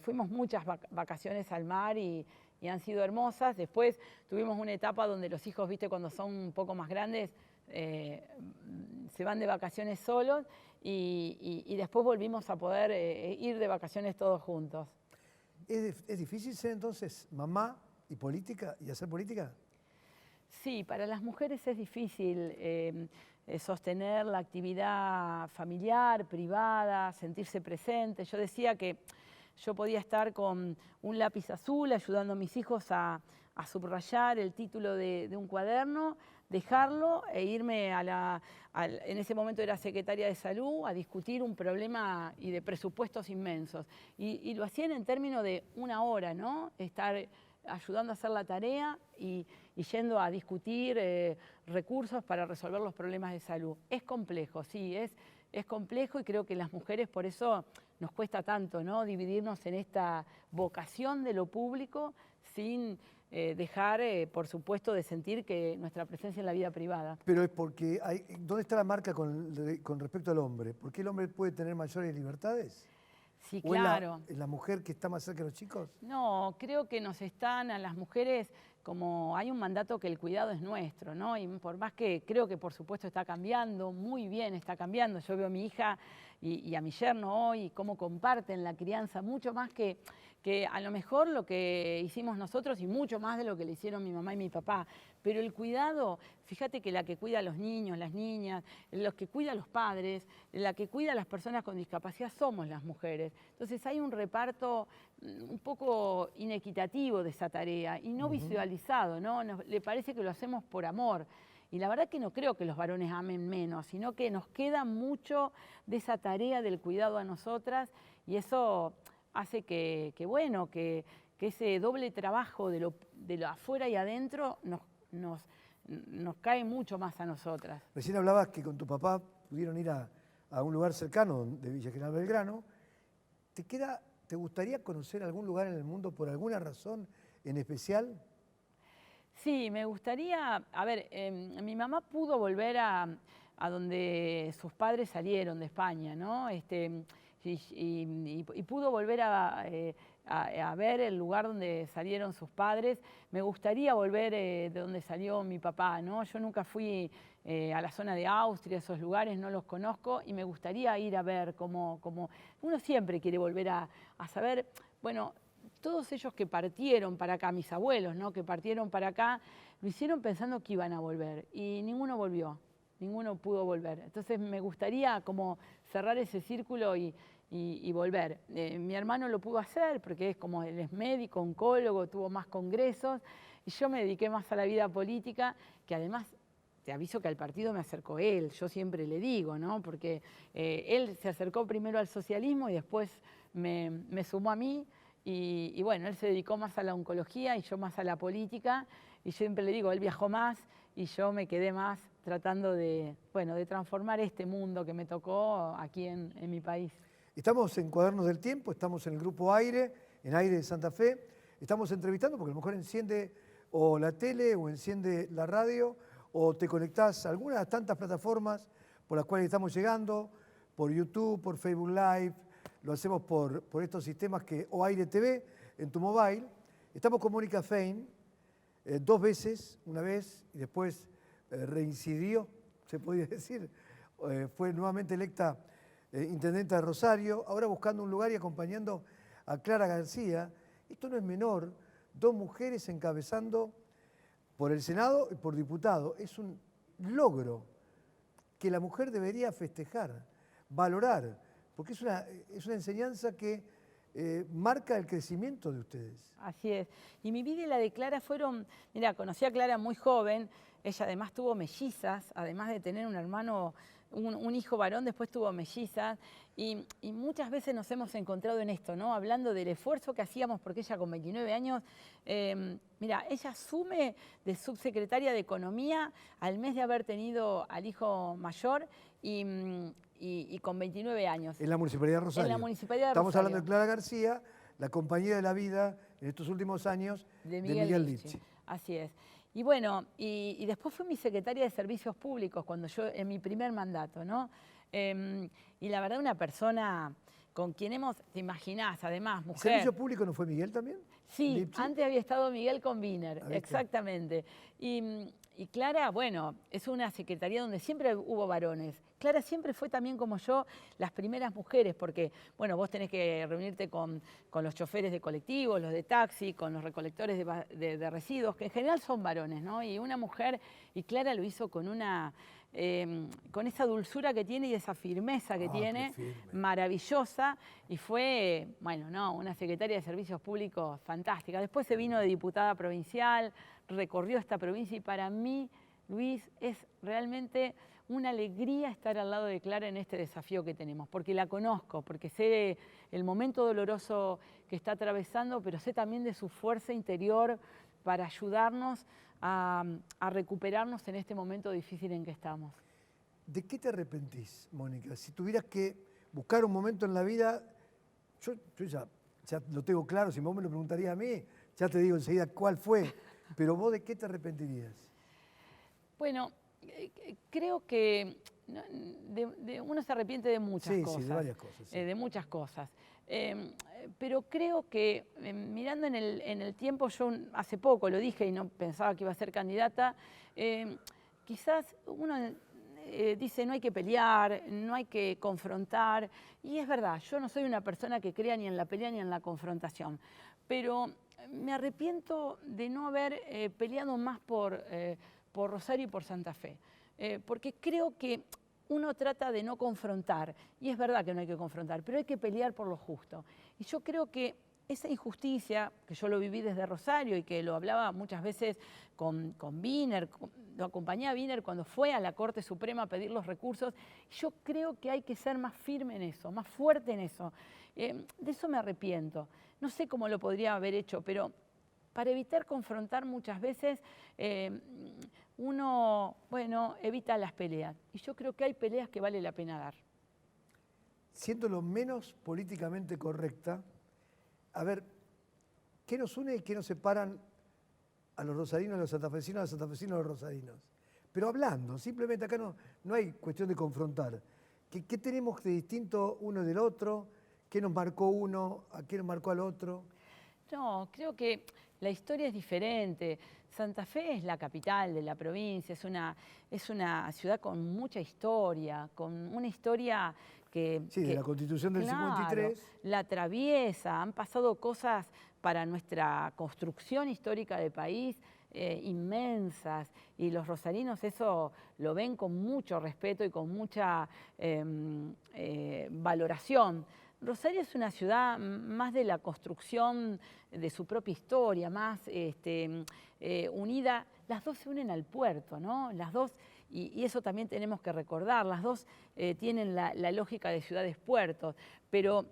Fuimos muchas vacaciones al mar y han sido hermosas. Después tuvimos una etapa donde los hijos, viste, cuando son un poco más grandes, se van de vacaciones solos y después volvimos a poder ir de vacaciones todos juntos. ¿Es difícil ser entonces mamá y política y hacer política? Sí, para las mujeres es difícil sostener la actividad familiar, privada, sentirse presente. Yo decía que yo podía estar con un lápiz azul ayudando a mis hijos a subrayar el título de un cuaderno, dejarlo e irme en ese momento era secretaria de Salud, a discutir un problema y de presupuestos inmensos. Y lo hacían en términos de una hora, ¿no? Estar ayudando a hacer la tarea y yendo a discutir recursos para resolver los problemas de salud. Es complejo, sí, es complejo y creo que las mujeres por eso nos cuesta tanto, ¿no? Dividirnos en esta vocación de lo público sin dejar, por supuesto, de sentir que nuestra presencia en la vida privada. Pero es porque, ¿dónde está la marca con respecto al hombre? ¿Por qué el hombre puede tener mayores libertades? Sí, ¿O claro. es la mujer que está más cerca de los chicos? No, creo que nos están a las mujeres, como hay un mandato que el cuidado es nuestro, ¿no? Y por más que creo que por supuesto está cambiando, muy bien está cambiando. Yo veo a mi hija y a mi yerno hoy, cómo comparten la crianza, mucho más que a lo mejor lo que hicimos nosotros y mucho más de lo que le hicieron mi mamá y mi papá. Pero el cuidado, fíjate que la que cuida a los niños, las niñas, los que cuida a los padres, la que cuida a las personas con discapacidad somos las mujeres. Entonces hay un reparto un poco inequitativo de esa tarea y no visualizado, ¿no? Le parece que lo hacemos por amor. Y la verdad que no creo que los varones amen menos, sino que nos queda mucho de esa tarea del cuidado a nosotras y eso hace que ese doble trabajo de lo afuera y adentro nos cae mucho más a nosotras. Recién hablabas que con tu papá pudieron ir a un lugar cercano de Villa General Belgrano. ¿Te gustaría conocer algún lugar en el mundo por alguna razón en especial? Sí, me gustaría, a ver, mi mamá pudo volver a donde sus padres salieron de España, ¿no? Y pudo volver a ver el lugar donde salieron sus padres. Me gustaría volver de donde salió mi papá, ¿no? Yo nunca fui a la zona de Austria, esos lugares no los conozco y me gustaría ir a ver cómo uno siempre quiere volver a saber, bueno, todos ellos que partieron para acá, mis abuelos, ¿no? Que partieron para acá, lo hicieron pensando que iban a volver y ninguno volvió, ninguno pudo volver. Entonces me gustaría como cerrar ese círculo y volver. Mi hermano lo pudo hacer porque él es médico, oncólogo, tuvo más congresos y yo me dediqué más a la vida política, que además te aviso que al partido me acercó él, yo siempre le digo, ¿no? Porque él se acercó primero al socialismo y después me sumó a mí. Y bueno, él se dedicó más a la oncología y yo más a la política. Y yo siempre le digo, él viajó más y yo me quedé más tratando de transformar este mundo que me tocó aquí en mi país. Estamos en Cuadernos del Tiempo, estamos en el Grupo Aire, en Aire de Santa Fe. Estamos entrevistando porque a lo mejor enciende o la tele o enciende la radio o te conectás a alguna de las tantas plataformas por las cuales estamos llegando, por YouTube, por Facebook Live. Lo hacemos por estos sistemas o Aire TV en tu mobile. Estamos con Mónica Fein 2 veces, una vez y después reincidió, se podría decir. Fue nuevamente electa intendenta de Rosario, ahora buscando un lugar y acompañando a Clara García. Esto no es menor, 2 mujeres encabezando por el Senado y por diputado. Es un logro que la mujer debería festejar, valorar, porque es una enseñanza que marca el crecimiento de ustedes. Así es. Y mi vida y la de Clara fueron, mira, conocí a Clara muy joven, ella además tuvo mellizas, además de tener un hermano, un hijo varón, después tuvo mellizas, y muchas veces nos hemos encontrado en esto, ¿no? Hablando del esfuerzo que hacíamos, porque ella con 29 años, mira, ella asume de subsecretaria de Economía al mes de haber tenido al hijo mayor y con 29 años. En la Municipalidad de Rosario. En la Municipalidad de Estamos Rosario. hablando de Clara García, la compañía de la vida en estos últimos años de Miguel Litchi. Así es. Y bueno, y después fui mi secretaria de Servicios Públicos en mi primer mandato, ¿no? Y la verdad, una persona con quien te imaginás, además, mujer. ¿Servicio Público no fue Miguel también? Sí, ¿Litchi? antes había estado Miguel con Wiener, exactamente. Y Clara, bueno, es una secretaría donde siempre hubo varones. Clara siempre fue también como yo las primeras mujeres, porque, bueno, vos tenés que reunirte con los choferes de colectivos, los de taxi, con los recolectores de residuos, que en general son varones, ¿no? Y una mujer, y Clara lo hizo con esa dulzura que tiene y esa firmeza que tiene, maravillosa, y fue, bueno, no, una secretaria de Servicios Públicos fantástica. Después se vino de diputada provincial, recorrió esta provincia y para mí Luis, es realmente una alegría estar al lado de Clara en este desafío que tenemos, porque la conozco, porque sé el momento doloroso que está atravesando, pero sé también de su fuerza interior para ayudarnos a recuperarnos en este momento difícil en que estamos. ¿De qué te arrepentís, Mónica? Si tuvieras que buscar un momento en la vida, yo ya lo tengo claro, si vos me lo preguntarías a mí, ya te digo enseguida cuál fue, pero vos ¿de qué te arrepentirías? Bueno, creo que uno se arrepiente de muchas cosas. Sí, de varias cosas. Sí. De muchas cosas. Pero creo que mirando en el tiempo, yo hace poco lo dije y no pensaba que iba a ser candidata, quizás uno dice no hay que pelear, no hay que confrontar, y es verdad, yo no soy una persona que crea ni en la pelea ni en la confrontación, pero me arrepiento de no haber peleado más por Rosario y por Santa Fe, porque creo que uno trata de no confrontar, y es verdad que no hay que confrontar, pero hay que pelear por lo justo. Y yo creo que esa injusticia, que yo lo viví desde Rosario y que lo hablaba muchas veces con Wiener, lo acompañé a Wiener cuando fue a la Corte Suprema a pedir los recursos, yo creo que hay que ser más firme en eso, más fuerte en eso. De eso me arrepiento. No sé cómo lo podría haber hecho, pero para evitar confrontar muchas veces uno, bueno, evita las peleas. Y yo creo que hay peleas que vale la pena dar. Siendo lo menos políticamente correcta, a ver, ¿qué nos une y qué nos separan a los rosarinos, a los santafesinos, a los santafesinos, a los rosarinos? Pero hablando, simplemente acá no hay cuestión de confrontar. ¿Qué tenemos de distinto uno del otro? ¿Qué nos marcó uno? ¿A qué nos marcó al otro? No, creo que la historia es diferente. Santa Fe es la capital de la provincia, es una ciudad con mucha historia, con una historia que... Sí, de la Constitución del claro, 53. la atraviesa, han pasado cosas para nuestra construcción histórica de país inmensas, y los rosarinos eso lo ven con mucho respeto y con mucha valoración. Rosario es una ciudad más de la construcción de su propia historia, más unida. Las dos se unen al puerto, ¿no? Las dos, y eso también tenemos que recordar, las dos tienen la lógica de ciudades-puertos, pero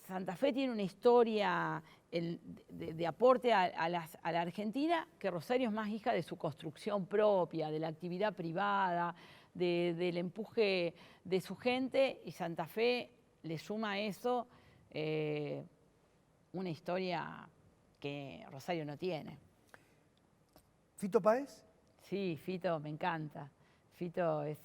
Santa Fe tiene una historia de aporte a la Argentina, que Rosario es más hija de su construcción propia, de la actividad privada, del empuje de su gente, y Santa Fe le suma a eso una historia que Rosario no tiene. ¿Fito Páez? Sí, Fito me encanta. Fito es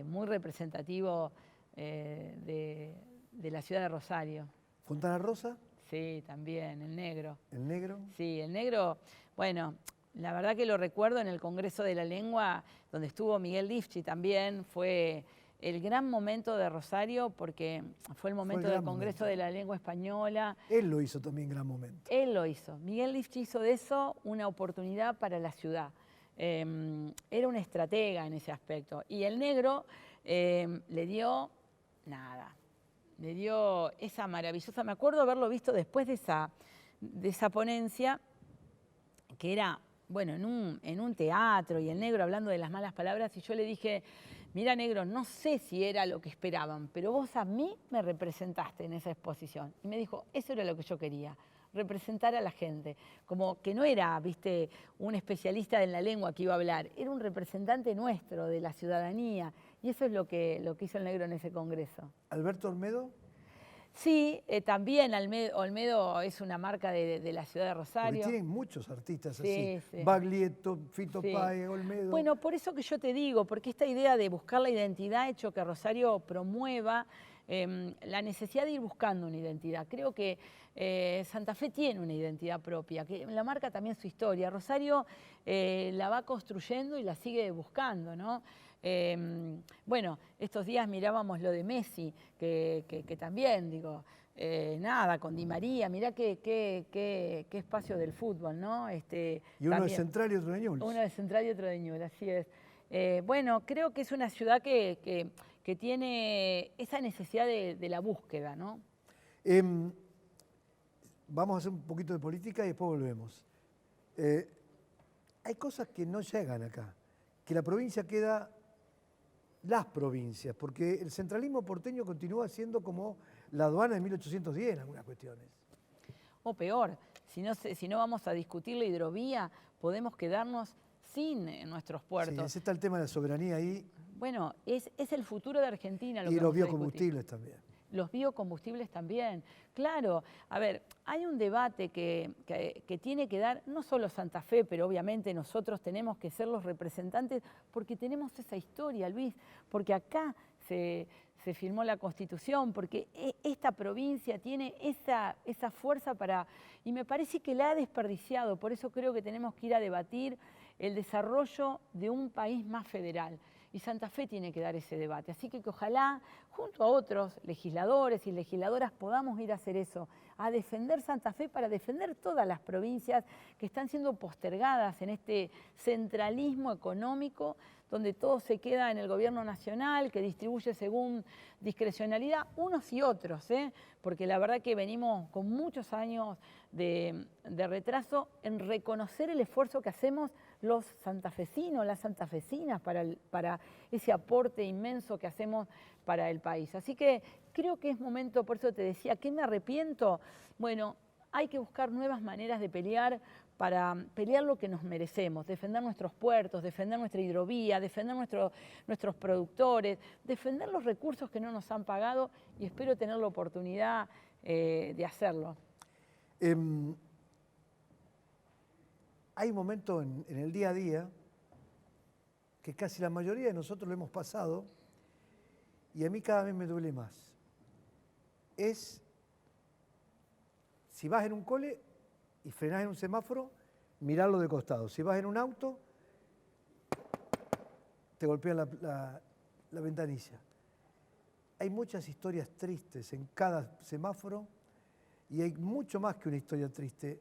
muy representativo de la ciudad de Rosario. ¿Fontana Rosa? Sí, también, el Negro. ¿El Negro? Sí, el Negro, bueno, la verdad que lo recuerdo en el Congreso de la Lengua, donde estuvo Miguel Lifchi también, fue el gran momento de Rosario, porque fue el momento del Congreso de la Lengua Española. Él lo hizo también gran momento. Él lo hizo. Miguel Lifchi hizo de eso una oportunidad para la ciudad. Era un estratega en ese aspecto. Y el Negro le dio nada. Le dio esa maravillosa... Me acuerdo haberlo visto después de esa ponencia, que era, bueno, en un teatro, y el Negro hablando de las malas palabras, y yo le dije... Mira, Negro, no sé si era lo que esperaban, pero vos a mí me representaste en esa exposición. Y me dijo, eso era lo que yo quería, representar a la gente. Como que no era, viste, un especialista en la lengua que iba a hablar, era un representante nuestro, de la ciudadanía. Y eso es lo que hizo el Negro en ese congreso. ¿Alberto Olmedo? Sí, también Olmedo es una marca de la ciudad de Rosario. Porque tienen muchos artistas sí, así. Sí. Baglietto, Fito Sí. Páez, Olmedo. Bueno, por eso que yo te digo, porque esta idea de buscar la identidad ha hecho que Rosario promueva la necesidad de ir buscando una identidad. Creo que Santa Fe tiene una identidad propia, que la marca también su historia. Rosario la va construyendo y la sigue buscando, ¿no? Bueno, estos días mirábamos lo de Messi, que también, digo, nada, con Di María, mirá qué espacio del fútbol, ¿no? Y uno también, de Central y otro de Ñuble. Uno de Central y otro de Ñuble, así es. Bueno, creo que es una ciudad que tiene esa necesidad de la búsqueda, ¿no? Vamos a hacer un poquito de política y después volvemos. hay cosas que no llegan acá, que la provincia queda las provincias, porque el centralismo porteño continúa siendo como la aduana de 1810 en algunas cuestiones. O peor, si no vamos a discutir la hidrovía, podemos quedarnos sin nuestros puertos. Sí, ese está el tema de la soberanía ahí. Bueno, es el futuro de Argentina lo y que los vamos a discutir. biocombustibles también. Los biocombustibles también. Claro, a ver, hay un debate que tiene que dar no solo Santa Fe, pero obviamente nosotros tenemos que ser los representantes porque tenemos esa historia, Luis, porque acá se firmó la Constitución, porque esta provincia tiene esa fuerza para... Y me parece que la ha desperdiciado, por eso creo que tenemos que ir a debatir el desarrollo de un país más federal. Y Santa Fe tiene que dar ese debate. Así que ojalá, junto a otros legisladores y legisladoras, podamos ir a hacer eso, a defender Santa Fe para defender todas las provincias que están siendo postergadas en este centralismo económico, donde todo se queda en el gobierno nacional, que distribuye según discrecionalidad, unos y otros, porque la verdad que venimos con muchos años de retraso en reconocer el esfuerzo que hacemos los santafesinos, las santafesinas, para ese aporte inmenso que hacemos para el país. Así que creo que es momento, por eso te decía, ¿qué me arrepiento? Bueno, hay que buscar nuevas maneras de pelear para pelear lo que nos merecemos, defender nuestros puertos, defender nuestra hidrovía, defender nuestros productores, defender los recursos que no nos han pagado y espero tener la oportunidad de hacerlo. Hay un momento en el día a día que casi la mayoría de nosotros lo hemos pasado y a mí cada vez me duele más. Es si vas en un cole y frenás en un semáforo, mirarlo de costado. Si vas en un auto, te golpean la ventanilla. Hay muchas historias tristes en cada semáforo y hay mucho más que una historia triste.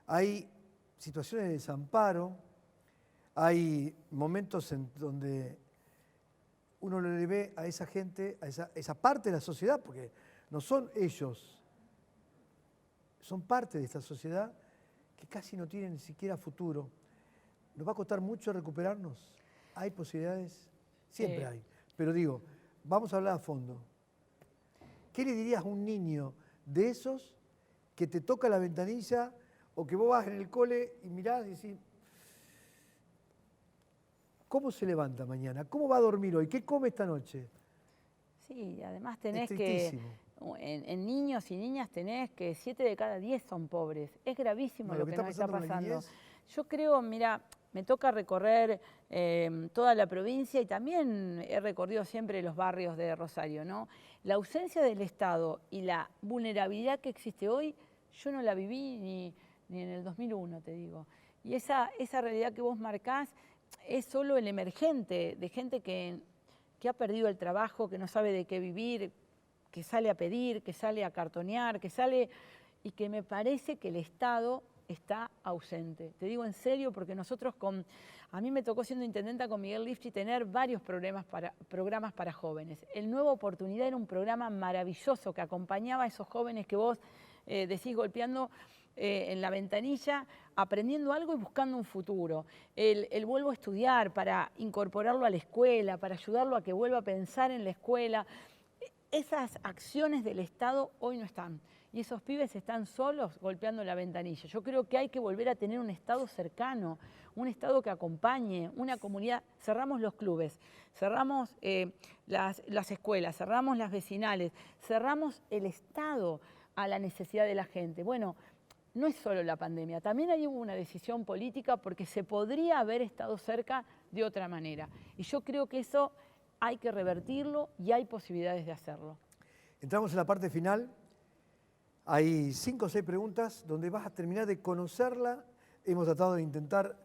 Hay situaciones de desamparo, hay momentos en donde uno le ve a esa gente, a esa parte de la sociedad, porque no son ellos, son parte de esta sociedad que casi no tienen ni siquiera futuro. ¿Nos va a costar mucho recuperarnos? ¿Hay posibilidades? Siempre Sí. hay. Pero digo, vamos a hablar a fondo. ¿Qué le dirías a un niño de esos que te toca la ventanilla o que vos vas en el cole y mirás y decís, ¿cómo se levanta mañana? ¿Cómo va a dormir hoy? ¿Qué come esta noche? Sí, además tenés Es que, tristísimo. en niños y niñas tenés que 7 de cada 10 son pobres. Es gravísimo No, lo que nos está con la pasando. niñez. Yo creo, mira, me toca recorrer toda la provincia y también he recorrido siempre los barrios de Rosario, ¿no? La ausencia del Estado y la vulnerabilidad que existe hoy, yo no la viví ni en el 2001, te digo. Y esa realidad que vos marcás es solo el emergente de gente que ha perdido el trabajo, que no sabe de qué vivir, que sale a pedir, que sale a cartonear, que sale... y que me parece que el Estado está ausente. Te digo en serio, porque nosotros a mí me tocó siendo intendenta con Miguel Lifchi tener varios programas para jóvenes. El Nueva Oportunidad era un programa maravilloso que acompañaba a esos jóvenes que vos decís golpeando en la ventanilla, aprendiendo algo y buscando un futuro. El vuelvo a estudiar para incorporarlo a la escuela, para ayudarlo a que vuelva a pensar en la escuela. Esas acciones del Estado hoy no están. Y esos pibes están solos golpeando la ventanilla. Yo creo que hay que volver a tener un Estado cercano, un Estado que acompañe, una comunidad. Cerramos los clubes, cerramos las escuelas, cerramos las vecinales, cerramos el Estado a la necesidad de la gente. Bueno, no es solo la pandemia, también hay una decisión política porque se podría haber estado cerca de otra manera. Y yo creo que eso hay que revertirlo y hay posibilidades de hacerlo. Entramos en la parte final. Hay 5 o 6 preguntas donde vas a terminar de conocerla. Hemos tratado de intentar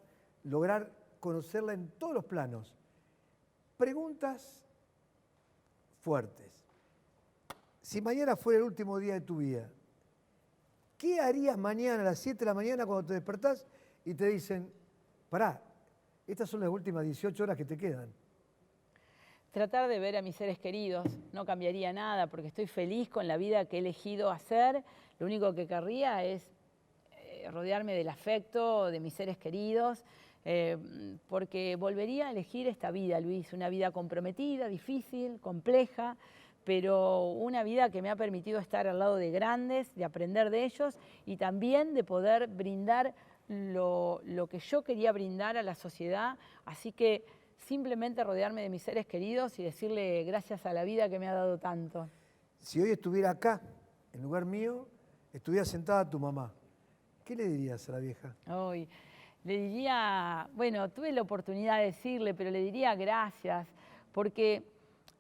lograr conocerla en todos los planos. Preguntas fuertes. Si mañana fuera el último día de tu vida, ¿qué harías mañana a las 7 de la mañana cuando te despertás y te dicen, pará, estas son las últimas 18 horas que te quedan? Tratar de ver a mis seres queridos, no cambiaría nada porque estoy feliz con la vida que he elegido hacer. Lo único que querría es rodearme del afecto de mis seres queridos, porque volvería a elegir esta vida, Luis, una vida comprometida, difícil, compleja, pero una vida que me ha permitido estar al lado de grandes, de aprender de ellos y también de poder brindar lo que yo quería brindar a la sociedad. Así que simplemente rodearme de mis seres queridos y decirle gracias a la vida que me ha dado tanto. Si hoy estuviera acá, en lugar mío, estuviera sentada tu mamá, ¿qué le dirías a la vieja? Hoy le diría, bueno, tuve la oportunidad de decirle, pero le diría gracias, porque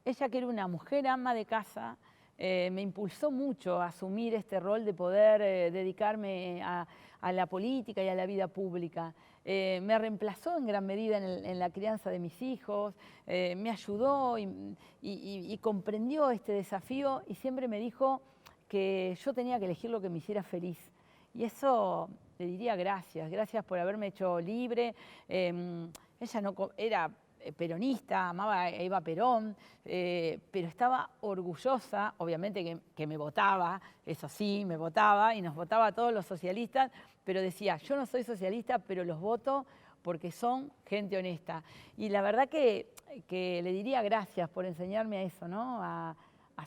ella, que era una mujer ama de casa, me impulsó mucho a asumir este rol de poder dedicarme a la política y a la vida pública. Me reemplazó en gran medida en la crianza de mis hijos, me ayudó y comprendió este desafío y siempre me dijo que yo tenía que elegir lo que me hiciera feliz. Y eso le diría gracias, gracias por haberme hecho libre. Ella no era peronista, amaba a Eva Perón, pero estaba orgullosa, obviamente que me votaba, eso sí, me votaba y nos votaba a todos los socialistas, pero decía, yo no soy socialista, pero los voto porque son gente honesta. Y la verdad que le diría gracias por enseñarme a eso, ¿no? A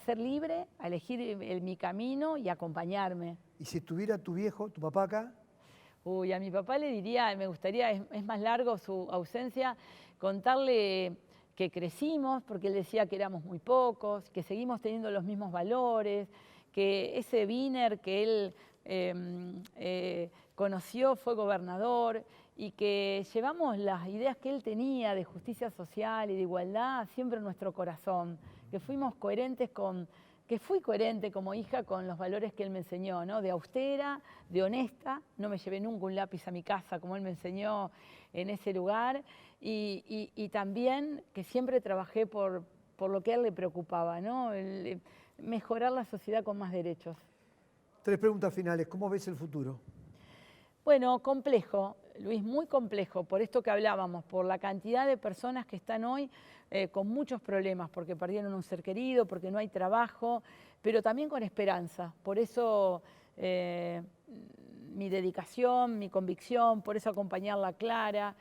ser libre, a elegir mi camino y acompañarme. ¿Y si estuviera tu viejo, tu papá acá? Uy, a mi papá le diría, me gustaría, es más largo su ausencia, contarle que crecimos, porque él decía que éramos muy pocos, que seguimos teniendo los mismos valores, que ese Wiener que él conoció fue gobernador y que llevamos las ideas que él tenía de justicia social y de igualdad siempre en nuestro corazón, que fuimos coherentes que fui coherente como hija con los valores que él me enseñó, ¿no? De austera, de honesta, no me llevé nunca un lápiz a mi casa como él me enseñó en ese lugar, y también que siempre trabajé por lo que a él le preocupaba, ¿no? Mejorar la sociedad con más derechos. 3 preguntas finales. ¿Cómo ves el futuro? Bueno, complejo, Luis, muy complejo, por esto que hablábamos, por la cantidad de personas que están hoy con muchos problemas, porque perdieron un ser querido, porque no hay trabajo, pero también con esperanza. Por eso mi dedicación, mi convicción, por eso acompañarla a Clara,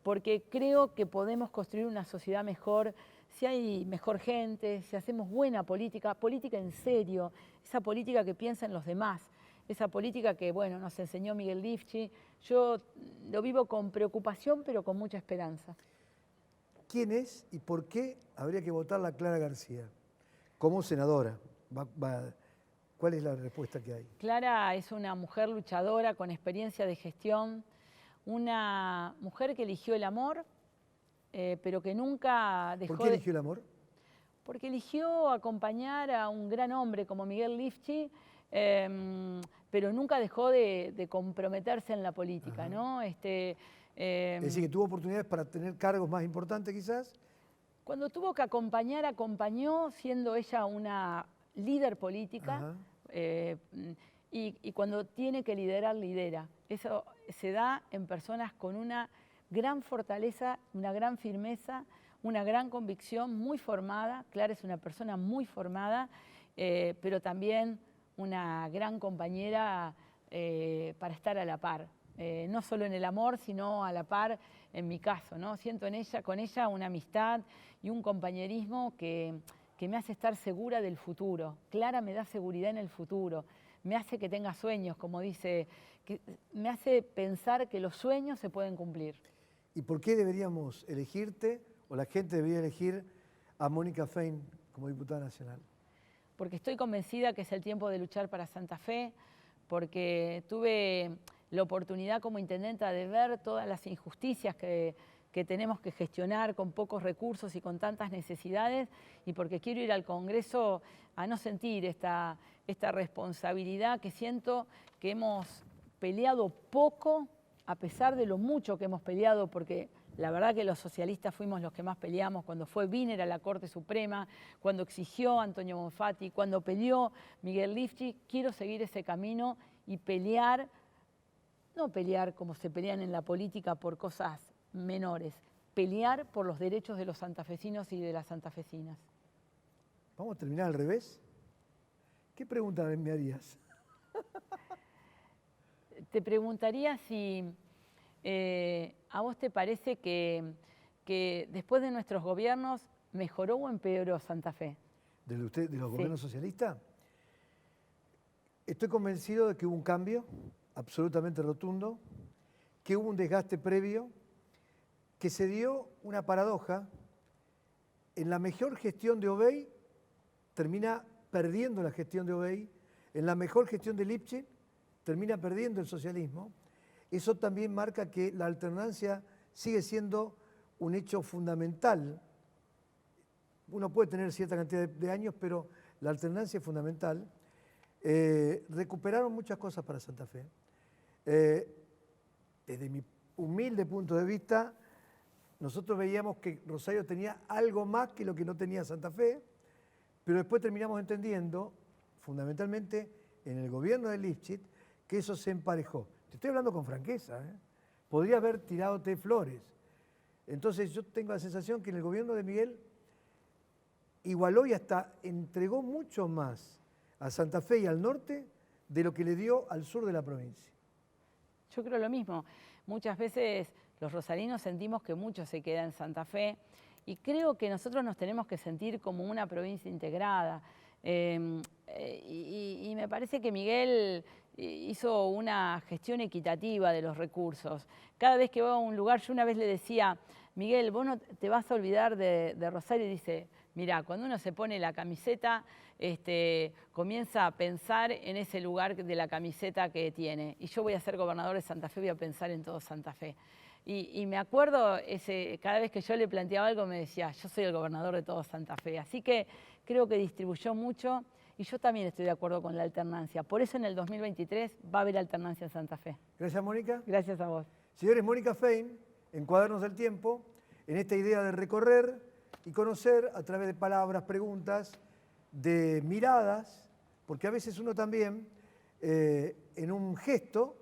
porque creo que podemos construir una sociedad mejor si hay mejor gente, si hacemos buena política, política en serio, esa política que piensa en los demás. Esa política que, bueno, nos enseñó Miguel Lifchi, yo lo vivo con preocupación, pero con mucha esperanza. ¿Quién es y por qué habría que votarla a Clara García como senadora? ¿Cuál es la respuesta que hay? Clara es una mujer luchadora con experiencia de gestión, una mujer que eligió el amor, pero que nunca dejó de... ¿Por qué eligió el amor? Porque eligió acompañar a un gran hombre como Miguel Lifchi, pero nunca dejó de comprometerse en la política, ¿no? Es decir, que tuvo oportunidades para tener cargos más importantes quizás. Cuando tuvo que acompañar, acompañó siendo ella una líder política, y cuando tiene que liderar, lidera. Eso se da en personas con una gran fortaleza, una gran firmeza, una gran convicción, muy formada. Clara es una persona muy formada, pero también una gran compañera para estar a la par. No solo en el amor, sino a la par en mi caso, ¿no? Siento con ella una amistad y un compañerismo que me hace estar segura del futuro. Clara me da seguridad en el futuro, me hace que tenga sueños, como dice, me hace pensar que los sueños se pueden cumplir. ¿Y por qué deberíamos elegirte, o la gente debería elegir a Mónica Fein como diputada nacional? Porque estoy convencida que es el tiempo de luchar para Santa Fe, porque tuve la oportunidad como intendenta de ver todas las injusticias que tenemos que gestionar con pocos recursos y con tantas necesidades, y porque quiero ir al Congreso a no sentir esta responsabilidad que siento que hemos peleado poco, a pesar de lo mucho que hemos peleado, porque la verdad que los socialistas fuimos los que más peleamos cuando fue Wiener a la Corte Suprema, cuando exigió Antonio Bonfatti, cuando peleó Miguel Lifchi. Quiero seguir ese camino y pelear, no pelear como se pelean en la política por cosas menores, pelear por los derechos de los santafesinos y de las santafesinas. ¿Vamos a terminar al revés? ¿Qué pregunta me harías? Te preguntaría si ¿a vos te parece que después de nuestros gobiernos mejoró o empeoró Santa Fe? ¿De los gobiernos socialistas? Estoy convencido de que hubo un cambio absolutamente rotundo, que hubo un desgaste previo, que se dio una paradoja. En la mejor gestión de Obey termina perdiendo la gestión de Obey, en la mejor gestión de Lifchitz termina perdiendo el socialismo. Eso también marca que la alternancia sigue siendo un hecho fundamental. Uno puede tener cierta cantidad de años, pero la alternancia es fundamental. Recuperaron muchas cosas para Santa Fe. Desde mi humilde punto de vista, nosotros veíamos que Rosario tenía algo más que lo que no tenía Santa Fe, pero después terminamos entendiendo, fundamentalmente en el gobierno de Lifchitz, que eso se emparejó. Te estoy hablando con franqueza, ¿eh? Podría haber tirado flores. Entonces yo tengo la sensación que en el gobierno de Miguel igualó y hasta entregó mucho más a Santa Fe y al norte de lo que le dio al sur de la provincia. Yo creo lo mismo. Muchas veces los rosarinos sentimos que mucho se queda en Santa Fe y creo que nosotros nos tenemos que sentir como una provincia integrada. Y me parece que Miguel hizo una gestión equitativa de los recursos. Cada vez que va a un lugar, yo una vez le decía, Miguel, vos no te vas a olvidar de Rosario, y dice, mirá, cuando uno se pone la camiseta, comienza a pensar en ese lugar de la camiseta que tiene. Y yo voy a ser gobernador de Santa Fe, voy a pensar en todo Santa Fe. Y me acuerdo, cada vez que yo le planteaba algo, me decía, yo soy el gobernador de todo Santa Fe. Así que creo que distribuyó mucho y yo también estoy de acuerdo con la alternancia. Por eso en el 2023 va a haber alternancia en Santa Fe. Gracias, Mónica. Gracias a vos. Señores, Mónica Fein, en Cuadernos del Tiempo, en esta idea de recorrer y conocer a través de palabras, preguntas, de miradas, porque a veces uno también, en un gesto,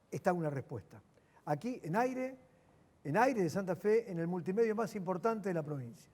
está una respuesta. Aquí, en aire de Santa Fe, en el multimedio más importante de la provincia.